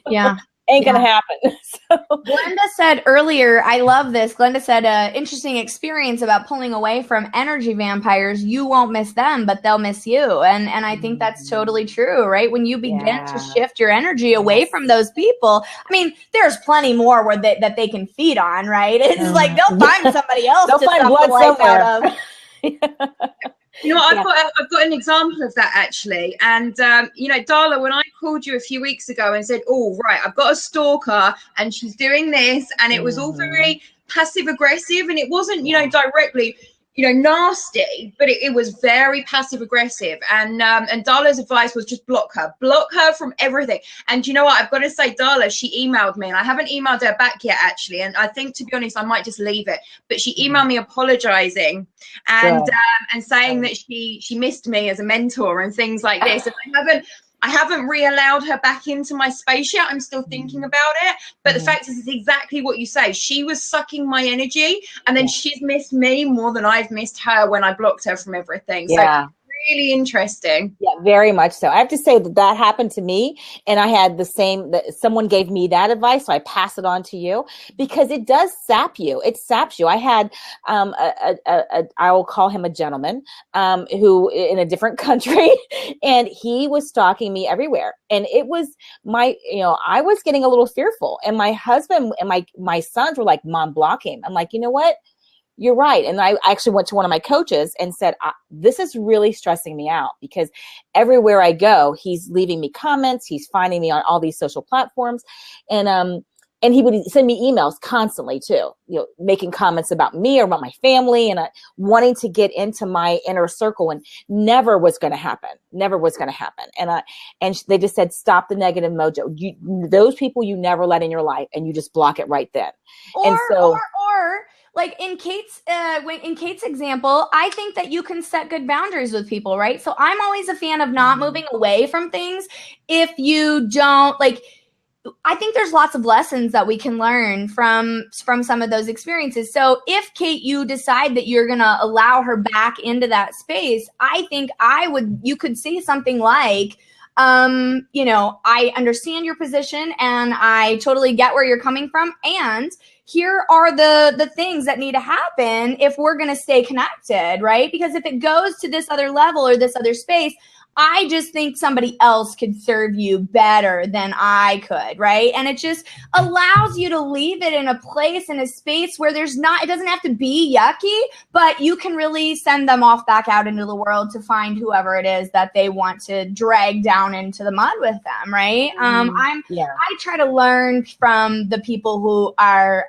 Yeah. Ain't gonna happen. So. Glenda said earlier, I love this. Glenda said, interesting experience about pulling away from energy vampires. You won't miss them, but they'll miss you. And I think that's totally true, right? When you begin to shift your energy away from those people, I mean, there's plenty more that they can feed on, right? It's like they'll find somebody else to suck the life out of. You know, I've got an example of that actually. And, Darla, when I called you a few weeks ago and said, oh, right, I've got a stalker and she's doing this, and it was all very passive aggressive, and it wasn't, directly, nasty, but it was very passive aggressive. And Darla's advice was just block her from everything. And you know what? I've got to say, Darla, she emailed me, and I haven't emailed her back yet, actually. And I think, to be honest, I might just leave it. But she emailed me apologizing and saying that she missed me as a mentor and things like this. And I haven't re-allowed her back into my space yet. I'm still thinking about it. But the fact is, it's exactly what you say. She was sucking my energy, and then she's missed me more than I've missed her when I blocked her from everything. So really interesting. Yeah, very much so. I have to say that happened to me, and I had the same, that someone gave me that advice, so I pass it on to you because it does sap you. It saps you. I had I will call him a gentleman who in a different country, and he was stalking me everywhere. And it was I was getting a little fearful, and my husband and my sons were like, Mom, block him. I'm like, you know what? You're right. And I actually went to one of my coaches and said, this is really stressing me out because everywhere I go, he's leaving me comments. He's finding me on all these social platforms. And he would send me emails constantly too, making comments about me or about my family and wanting to get into my inner circle, and never was going to happen. And they just said, stop the negative mojo. Those people you never let in your life, and you just block it right then. Or like in Kate's example, I think that you can set good boundaries with people, right? So I'm always a fan of not moving away from things if you don't like. I think there's lots of lessons that we can learn from some of those experiences. So if Kate, you decide that you're going to allow her back into that space, I think you could say something like, I understand your position and I totally get where you're coming from. And here are the things that need to happen if we're going to stay connected, right? Because if it goes to this other level or this other space, I just think somebody else could serve you better than I could, right? And it just allows you to leave it in a place, in a space where it doesn't have to be yucky, but you can really send them off back out into the world to find whoever it is that they want to drag down into the mud with them, right? I try to learn from the people who are,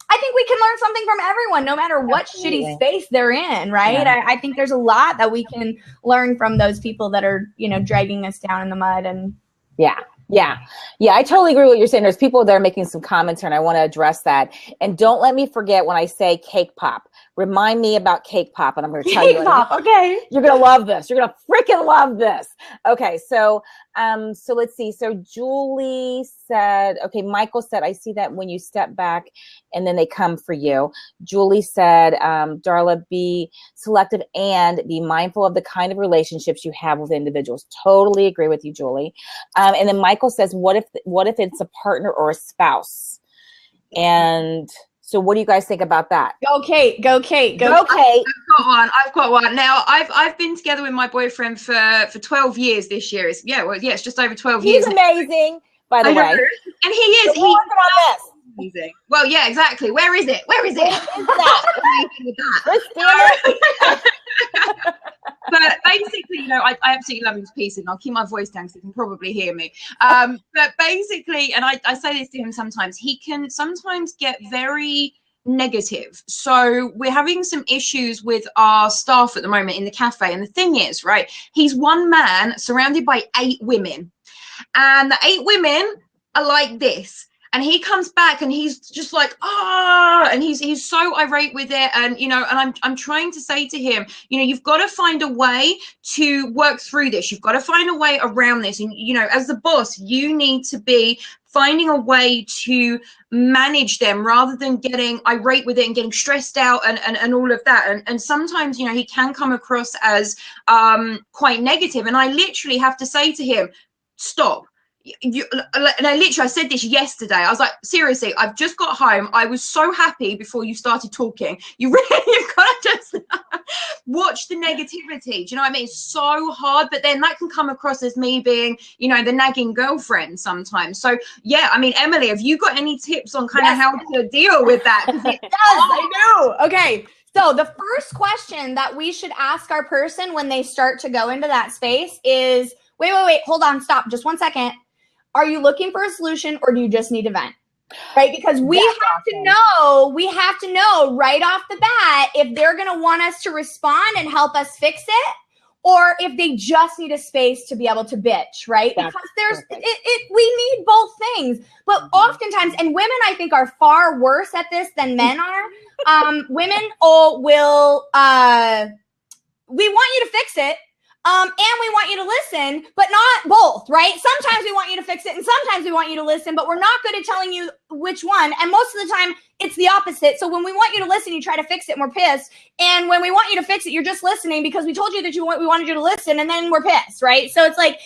I think we can learn something from everyone, no matter what shitty space they're in, right? Yeah. I think there's a lot that we can learn from those people that are, dragging us down in the mud. And Yeah, I totally agree with what you're saying. There's people that are making some comments here, and I want to address that. And don't let me forget when I say cake pop. Remind me about cake pop, and I'm going to tell you. Cake pop, okay. You're going to love this. You're going to freaking love this. Okay, so let's see. So Julie said, okay, Michael said, I see that when you step back and then they come for you. Julie said, Darla, be selective and be mindful of the kind of relationships you have with individuals. Totally agree with you, Julie. And then Michael says, what if it's a partner or a spouse? And so what do you guys think about that? Go Kate. I've got one. Now I've been together with my boyfriend for 12 years this year. It's just over 12 years. He's amazing, by the way. And he is. So he's amazing. Well, yeah, exactly. Where is it? Where is that? But basically, I absolutely love him to pieces, and I'll keep my voice down because he can probably hear me. But basically, and I say this to him sometimes, he can sometimes get very negative. So we're having some issues with our staff at the moment in the cafe. And the thing is, right, he's one man surrounded by 8 women. And the 8 women are like this. And he comes back and he's just like, and he's so irate with it. And, and I'm trying to say to him, you've got to find a way to work through this. You've got to find a way around this. And, as the boss, you need to be finding a way to manage them rather than getting irate with it and getting stressed out and all of that. And sometimes, he can come across as quite negative. And I literally have to say to him, stop. And I said this yesterday. I was like, seriously, I've just got home. I was so happy before you started talking. You've got to just watch the negativity. Do you know what I mean? It's so hard, but then that can come across as me being, the nagging girlfriend sometimes. So yeah, I mean, Emily, have you got any tips on kind of how to deal with that? Yes, I do. Okay. So the first question that we should ask our person when they start to go into that space is, wait, hold on, stop, just 1 second. Are you looking for a solution or do you just need a vent? Right? Because we have to know right off the bat if they're going to want us to respond and help us fix it, or if they just need a space to be able to bitch, right? Because we need both things. But oftentimes, and women I think are far worse at this than men are. Women will, we want you to fix it. And we want you to listen, but not both, right? Sometimes we want you to fix it and sometimes we want you to listen, but we're not good at telling you which one. And most of the time it's the opposite. So when we want you to listen, you try to fix it and we're pissed. And when we want you to fix it, you're just listening because we told you that we wanted you to listen and then we're pissed, right? So it's like,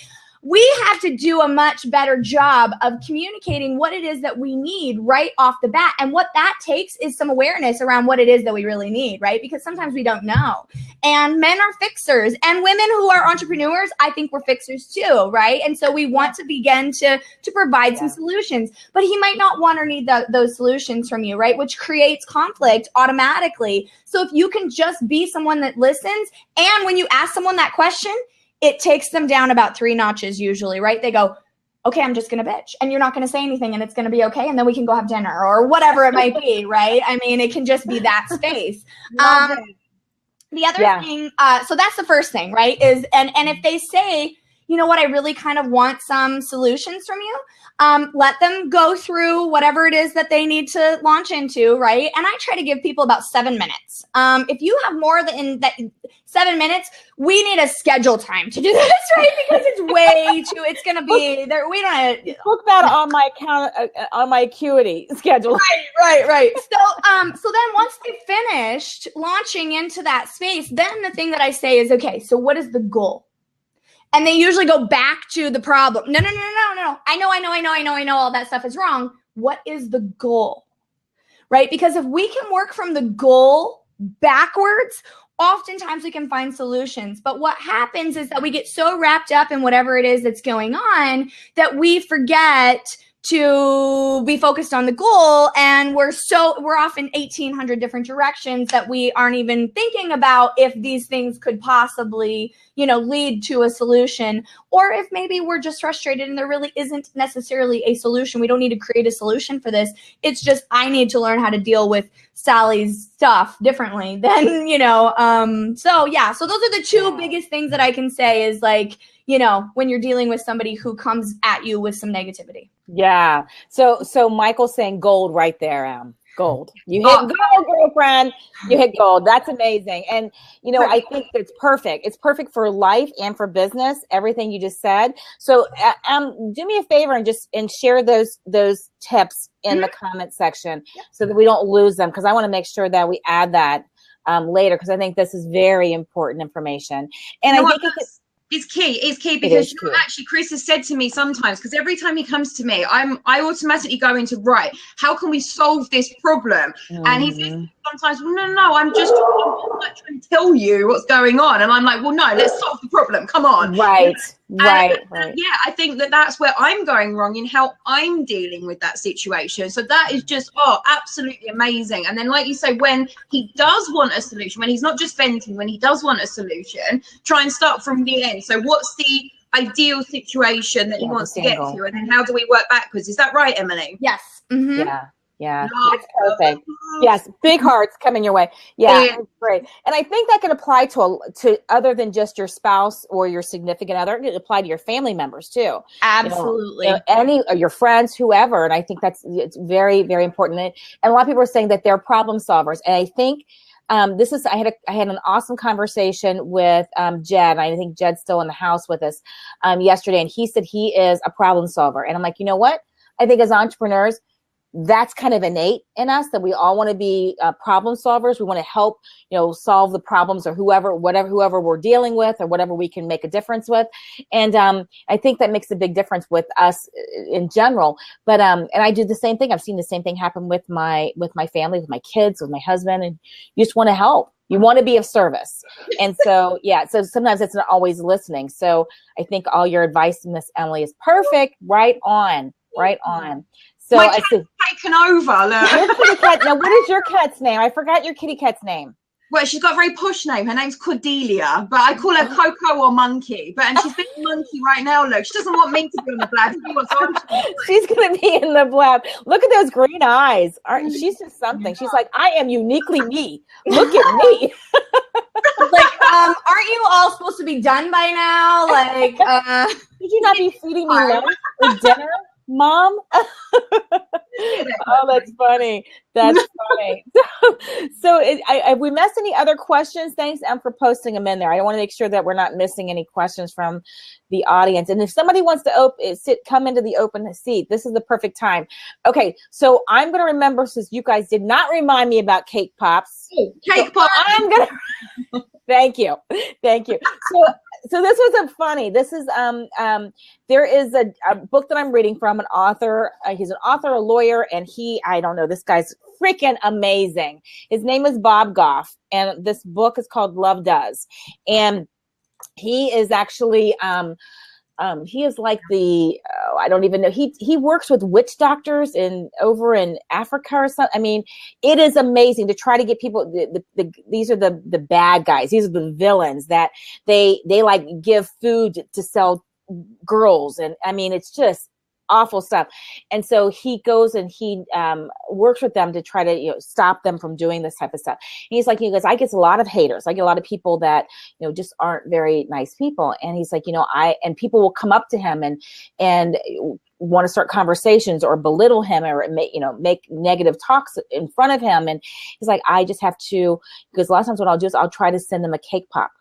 we have to do a much better job of communicating what it is that we need right off the bat. And what that takes is some awareness around what it is that we really need, right? Because sometimes we don't know. And men are fixers, and women who are entrepreneurs, I think we're fixers too, right? And so we want to begin to provide some solutions, but he might not want or need those solutions from you, right? Which creates conflict automatically. So if you can just be someone that listens, and when you ask someone that question, it takes them down about 3 notches usually, right? They go, okay, I'm just going to bitch. And you're not going to say anything and it's going to be okay. And then we can go have dinner or whatever it might be, right? I mean, it can just be that space. The other thing, so that's the first thing, right? Is and if they say, you know what, I really kind of want some solutions from you. Let them go through whatever it is that they need to launch into, right? And I try to give people about 7 minutes. If you have more than that 7 minutes, we need a schedule time to do this, right? Because it's way too, it's going to be there. We don't book that on my account, on my Acuity schedule. Right. So then once they finished launching into that space, then the thing that I say is, okay, so what is the goal? And they usually go back to the problem. No. I know all that stuff is wrong. What is the goal? Right? Because if we can work from the goal backwards, oftentimes we can find solutions. But what happens is that we get so wrapped up in whatever it is that's going on that we forget to be focused on the goal, and we're off in 1,800 different directions that we aren't even thinking about if these things could possibly, lead to a solution, or if maybe we're just frustrated and there really isn't necessarily a solution. We don't need to create a solution for this. It's just, I need to learn how to deal with Sally's stuff differently than, so those are the two biggest things that I can say is like, when you're dealing with somebody who comes at you with some negativity. Yeah. So Michael's saying gold right there, gold. You hit gold, girlfriend. You hit gold. That's amazing. And, I think it's perfect. It's perfect for life and for business, everything you just said. So do me a favor and share those tips in the comment section so that we don't lose them, because I want to make sure that we add that later, because I think this is very important information. And I think it's key because actually Chris has said to me sometimes, because every time he comes to me, I automatically go into, right, how can we solve this problem? Mm-hmm. And he says sometimes, well, no, I'm just trying to tell you what's going on. And I'm like, well, no, let's solve the problem. Come on. Right. Right. Yeah, I think that's where I'm going wrong in how I'm dealing with that situation. So that is just, absolutely amazing. And then, like you say, when he does want a solution, when he's not just venting, when he does want a solution, try and start from the end. So what's the ideal situation that he wants to get to? And then how do we work backwards? Is that right, Emily? Yes. Mm-hmm. Yeah, that's perfect. Yes, big hearts coming your way. Yeah, that's great. And I think that can apply to other than just your spouse or your significant other. It can apply to your family members too. Absolutely. Any or your friends, whoever. And I think it's very, very important. And a lot of people are saying that they're problem solvers. And I think I had an awesome conversation with Jed. I think Jed's still in the house with us yesterday, and he said he is a problem solver. And I'm like, you know what? I think as entrepreneurs, that's kind of innate in us, that we all want to be problem solvers. We want to help, solve the problems or whoever we're dealing with or whatever we can make a difference with. And I think that makes a big difference with us in general. But and I do the same thing. I've seen the same thing happen with my family, with my kids, with my husband, and you just want to help. You want to be of service. And so, so sometimes it's not always listening. So I think all your advice, Miss Emily, is perfect. Right on. So my cat's taken over. Look. Your kitty cat. Now, what is your cat's name? I forgot your kitty cat's name. Well, she's got a very posh name. Her name's Cordelia, but I call her Coco or Monkey. And she's being Monkey right now. Look, she doesn't want me to be on the blab. She's going to be in the blab. Look at those green eyes. She's just something. She's like, I am uniquely me. Look at me. Like, aren't you all supposed to be done by now? Like, did you not be feeding me lunch or dinner? Mom? Oh, that's funny. That's funny. So have we missed any other questions? Thanks, Em, for posting them in there. I want to make sure that we're not missing any questions from the audience. And if somebody wants to come into the open seat, this is the perfect time. Okay, so I'm going to remember, since you guys did not remind me about cake pops. Cake pops. I'm going to... Thank you. So this was funny. This is there is a book that I'm reading from an author. He's an author, a lawyer, and this guy's freaking amazing. His name is Bob Goff, and this book is called Love Does. And he is actually he is like I don't even know. He works with witch doctors over in Africa or something. I mean, it is amazing to try to get people. These are the bad guys. These are the villains that they like give food to sell girls. And I mean, it's just awful stuff. And so he goes and he works with them to try to, you know, stop them from doing this type of stuff. And he's like, he goes, I get a lot of haters. I get a lot of people that, you know, just aren't very nice people. And he's like, you know, and people will come up to him and want to start conversations or belittle him or make negative talks in front of him. And he's like, I just have to, because a lot of times what I'll do is I'll try to send them a cake pop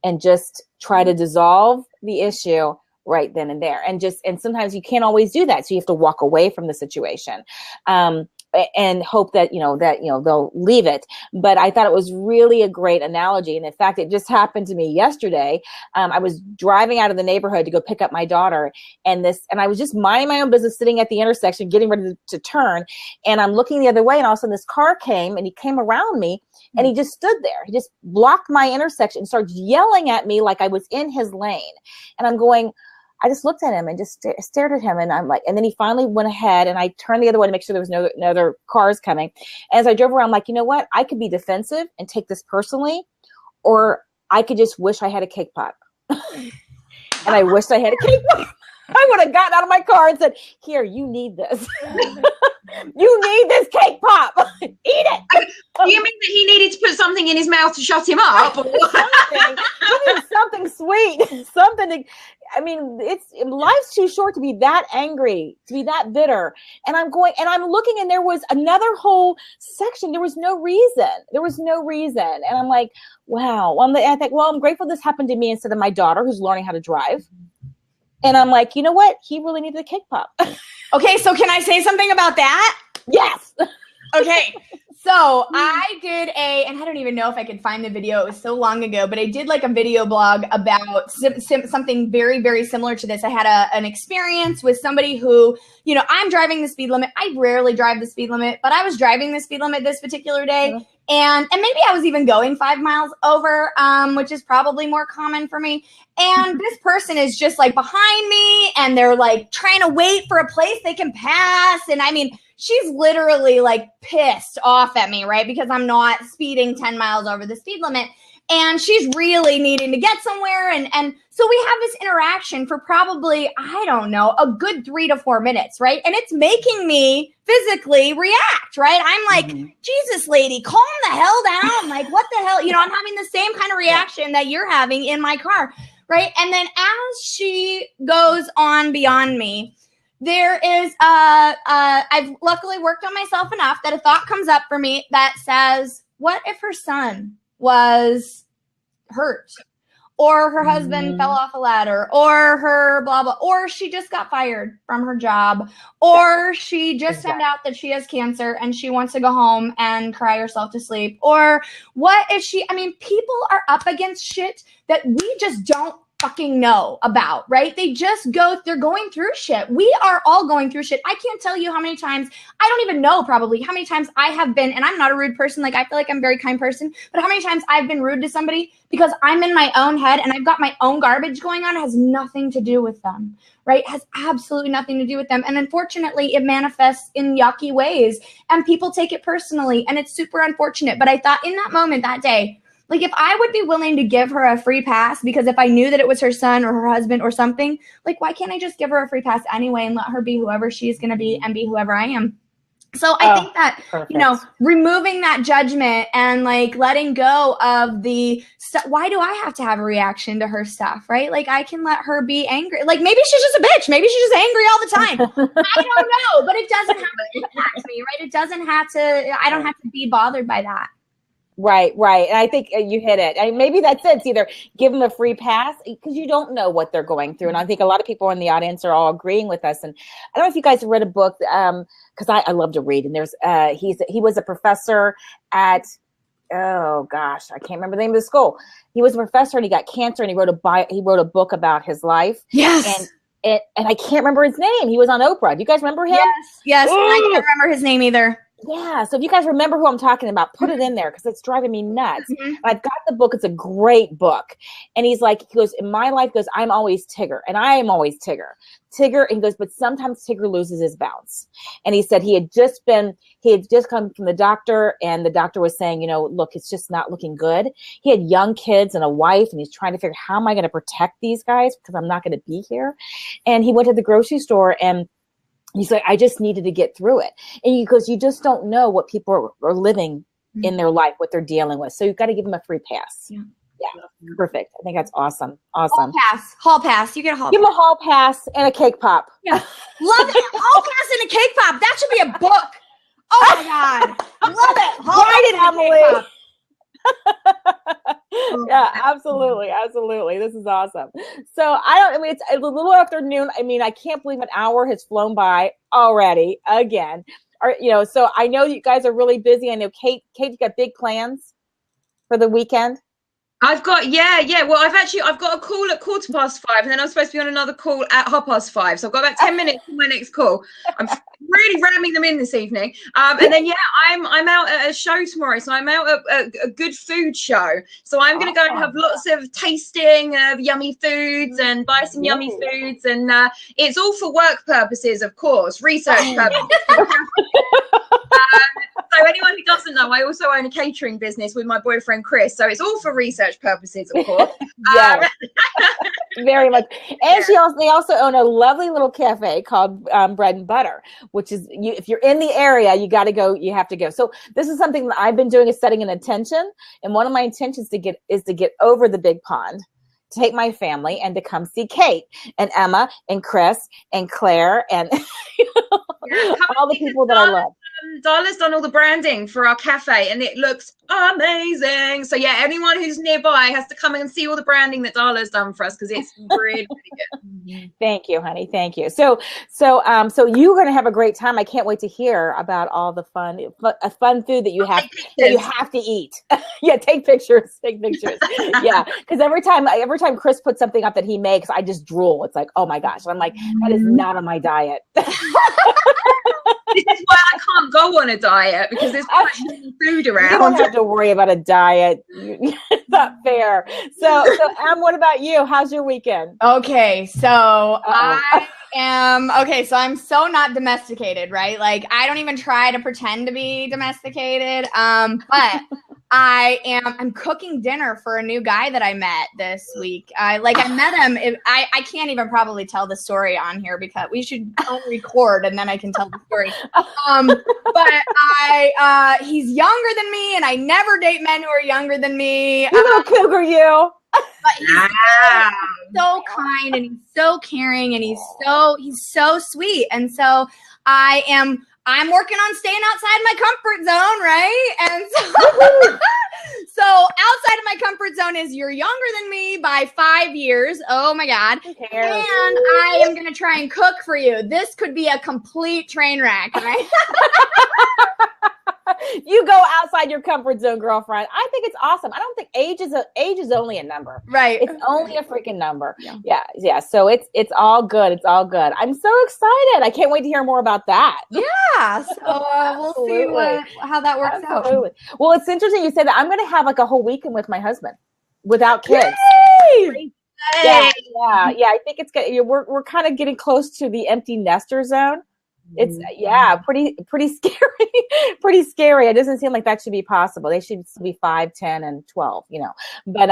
and just try to dissolve the issue right then and there. And sometimes you can't always do that. So you have to walk away from the situation. And hope that, they'll leave it. But I thought it was really a great analogy. And in fact, it just happened to me yesterday. I was driving out of the neighborhood to go pick up my daughter and I was just minding my own business, sitting at the intersection, getting ready to turn. And I'm looking the other way. And all of a sudden this car came and he came around me and he just stood there. He just blocked my intersection and started yelling at me like I was in his lane. And I'm going, I just looked at him and just stared at him. And I'm like, and then he finally went ahead and I turned the other way to make sure there was no other cars coming. And as I drove around, I'm like, you know what? I could be defensive and take this personally, or I could just wish I had a cake pop. And I wished I had a cake pop. I would have gotten out of my car and said, here, you need this. You need this cake pop. Eat it. Do you mean that he needed to put something in his mouth to shut him up? Something sweet. Life's too short to be that angry, to be that bitter. And I'm looking and there was another whole section. There was no reason. And I'm like, wow. I think, well, I'm grateful this happened to me instead of my daughter who's learning how to drive. And I'm like, you know what? He really needed a cake pop. Okay, so can I say something about that? Yes. Okay, so I did and I don't even know if I could find the video. It was so long ago, but I did like a video blog about something very, very similar to this. I had an experience with somebody who, you know, I'm driving the speed limit. I rarely drive the speed limit, but I was driving the speed limit this particular day. Mm-hmm. And maybe I was even going 5 miles over, which is probably more common for me. And this person is just like behind me and they're like trying to wait for a place they can pass. And I mean, she's literally like pissed off at me, right? Because I'm not speeding 10 miles over the speed limit. And she's really needing to get somewhere. And so we have this interaction for probably, I don't know, a good 3 to 4 minutes, right? And it's making me physically react, right? I'm like, Jesus, lady, calm the hell down. Like, what the hell? You know, I'm having the same kind of reaction that you're having in my car, right? And then as she goes on beyond me, there is, I've luckily worked on myself enough that a thought comes up for me that says, what if her son was hurt, or her husband fell off a ladder, or her blah, blah, or she just got fired from her job, or she just found out that she has cancer and she wants to go home and cry herself to sleep. Or what if people are up against shit that we just don't fucking know about, right? They're going through shit. We are all going through shit. I can't tell you how many times, I don't even know probably how many times I have been, and I'm not a rude person, like I feel like I'm a very kind person, but how many times I've been rude to somebody because I'm in my own head and I've got my own garbage going on. It has nothing to do with them, right? It has absolutely nothing to do with them. And unfortunately, it manifests in yucky ways and people take it personally and it's super unfortunate. But I thought in that moment that day, like if I would be willing to give her a free pass because if I knew that it was her son or her husband or something, like why can't I just give her a free pass anyway and let her be whoever she's going to be and be whoever I am? So I think that, perfect. You know, removing that judgment and like letting go of the stuff. Why do I have to have a reaction to her stuff, right? Like I can let her be angry. Like maybe she's just a bitch. Maybe she's just angry all the time. I don't know, but it doesn't have to impact me, right? It doesn't have to, I don't have to be bothered by that. Right. And I think you hit it. Maybe that's it. It's either give them a free pass because you don't know what they're going through. And I think a lot of people in the audience are all agreeing with us. And I don't know if you guys have read a book because I love to read. And there's he was a professor at, oh gosh, I can't remember the name of the school. He was a professor and he got cancer and he wrote a book about his life. Yes. And I can't remember his name. He was on Oprah. Do you guys remember him? Yes. I can't remember his name either. Yeah. So if you guys remember who I'm talking about, put it in there because it's driving me nuts. Mm-hmm. I've got the book. It's a great book. And he goes, in my life, I'm always Tigger. And I am always Tigger. And he goes, but sometimes Tigger loses his bounce. And he said he had just come from the doctor and the doctor was saying, look, it's just not looking good. He had young kids and a wife and he's trying to figure how am I going to protect these guys because I'm not going to be here. And he went to the grocery store and He's like, I just needed to get through it. And because you just don't know what people are living in their life, what they're dealing with. So you've got to give them a free pass. Yeah. Perfect. I think that's awesome. Awesome. Hall pass. You get a hall Give pass. them a hall pass and a cake pop. Yeah. Love it. Hall pass and a cake pop. That should be a book. Oh my God. Love it. Write it, Emily. Yeah, absolutely. Absolutely. This is awesome. So I mean, it's a little afternoon. I mean, I can't believe an hour has flown by already again. So I know you guys are really busy. I know Kate's got big plans for the weekend. I've got, well, I've got a call at 5:15, and then I'm supposed to be on another call at 5:30. So I've got about 10 minutes for my next call. I'm really ramming them in this evening. And then, I'm out at a show tomorrow. So I'm out at a good food show. So I'm going to go and have lots of tasting of yummy foods and buy some yummy foods. And it's all for work purposes, of course, research purposes. So anyone who doesn't know, I also own a catering business with my boyfriend Chris. So it's all for research purposes, of course. Yes, very much. And they also own a lovely little cafe called Bread and Butter, which is if you're in the area, you got to go. You have to go. So this is something that I've been doing, is setting an intention, and one of my intentions is to get over the big pond, to take my family and to come see Kate and Emma and Chris and Claire and all the people that I love. Darla's done all the branding for our cafe and it looks amazing. So yeah, anyone who's nearby has to come and see all the branding that Darla's done for us, because it's really, really good. Thank you, honey. Thank you. So you're going to have a great time. I can't wait to hear about all the fun food that you have to eat. Yeah, take pictures. Yeah, because every time Chris puts something up that he makes, I just drool. It's like, oh my gosh. And I'm like, that is not on my diet. This is why I can't go on a diet, because there's so much food around. You don't have to worry about a diet. It's not fair. So what about you? How's your weekend? Okay, so so I'm so not domesticated, right? Like, I don't even try to pretend to be domesticated. But I'm cooking dinner for a new guy that I met this week. I met him. I can't even probably tell the story on here, because we should record and then I can tell the story. But he's younger than me, and I never date men who are younger than me. You little cougar, you. But he's so kind, and he's so caring, and he's so sweet. And so I'm working on staying outside my comfort zone, right? And so outside of my comfort zone is you're younger than me by 5 years. Oh my God. And I am going to try and cook for you. This could be a complete train wreck, right? You go outside your comfort zone, girlfriend. I think it's awesome. I don't think age is only a number. Right. It's only a freaking number. Yeah. So it's all good. It's all good. I'm so excited. I can't wait to hear more about that. Yeah. So we'll see how that works out. Well, it's interesting you said that. I'm going to have like a whole weekend with my husband without kids. Yay! Yeah. I think it's good. We're kind of getting close to the empty nester zone. It's pretty scary. Pretty scary. It doesn't seem like that should be possible. They should be 5, 10, and 12, but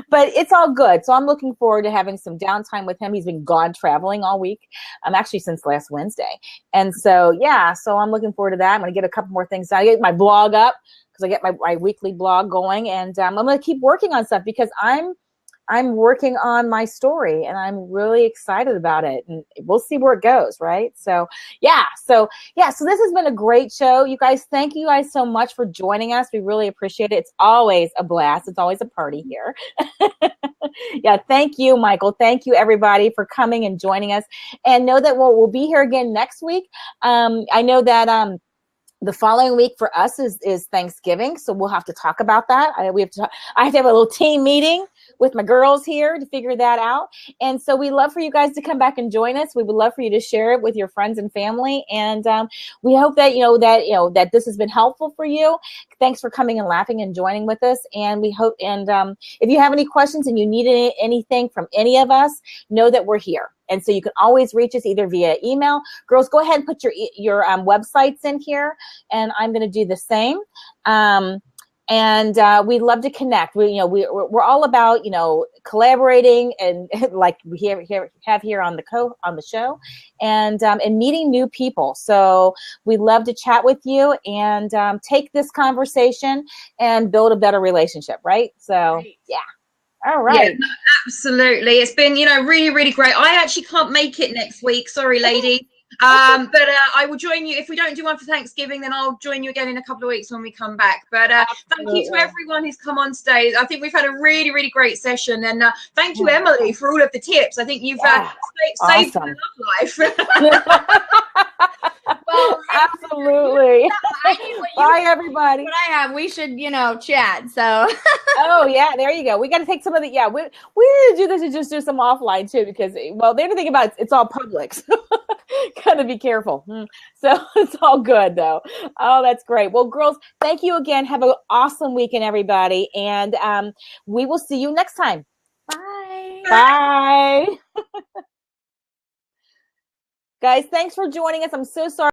but it's all good. So I'm looking forward to having some downtime with him. He's been gone traveling all week. Actually since last Wednesday. And so I'm looking forward to that. I'm going to get a couple more things done. I get my blog up, because I get my weekly blog going, and I'm going to keep working on stuff, because I'm working on my story, and I'm really excited about it, and we'll see where it goes. Right. So this has been a great show. You guys, thank you guys so much for joining us. We really appreciate it. It's always a blast. It's always a party here. Yeah. Thank you, Michael. Thank you, everybody, for coming and joining us, and know that we'll be here again next week. I know that, the following week for us is Thanksgiving, so we'll have to talk about that. I have to have a little team meeting with my girls here to figure that out. And so we love for you guys to come back and join us. We would love for you to share it with your friends and family. And we hope that that this has been helpful for you. Thanks for coming and laughing and joining with us. And we hope. And if you have any questions and you need anything from any of us, know that we're here. And so you can always reach us either via email. Girls, go ahead and put your websites in here, and I'm going to do the same. and we'd love to connect. We're all about, collaborating and like we have here on the show, and meeting new people. So we'd love to chat with you and take this conversation and build a better relationship, right? So yeah. All right. Yeah, no, absolutely. It's been, really, really great. I actually can't make it next week. Sorry, lady. But I will join you. If we don't do one for Thanksgiving, then I'll join you again in a couple of weeks when we come back. But thank you to everyone who's come on today. I think we've had a really, really great session. And thank you, Emily, for all of the tips. I think you've saved my life. Well, absolutely. Bye, everybody. What I have, we should, chat. So. Oh yeah, there you go. We got to take some of the. Yeah, we need to do this and just do some offline too, because the other thing about it's all public. So gotta be careful. So it's all good though. Oh, that's great. Well, girls, thank you again. Have an awesome weekend, everybody, and we will see you next time. Bye. Bye. Guys, thanks for joining us. I'm so sorry.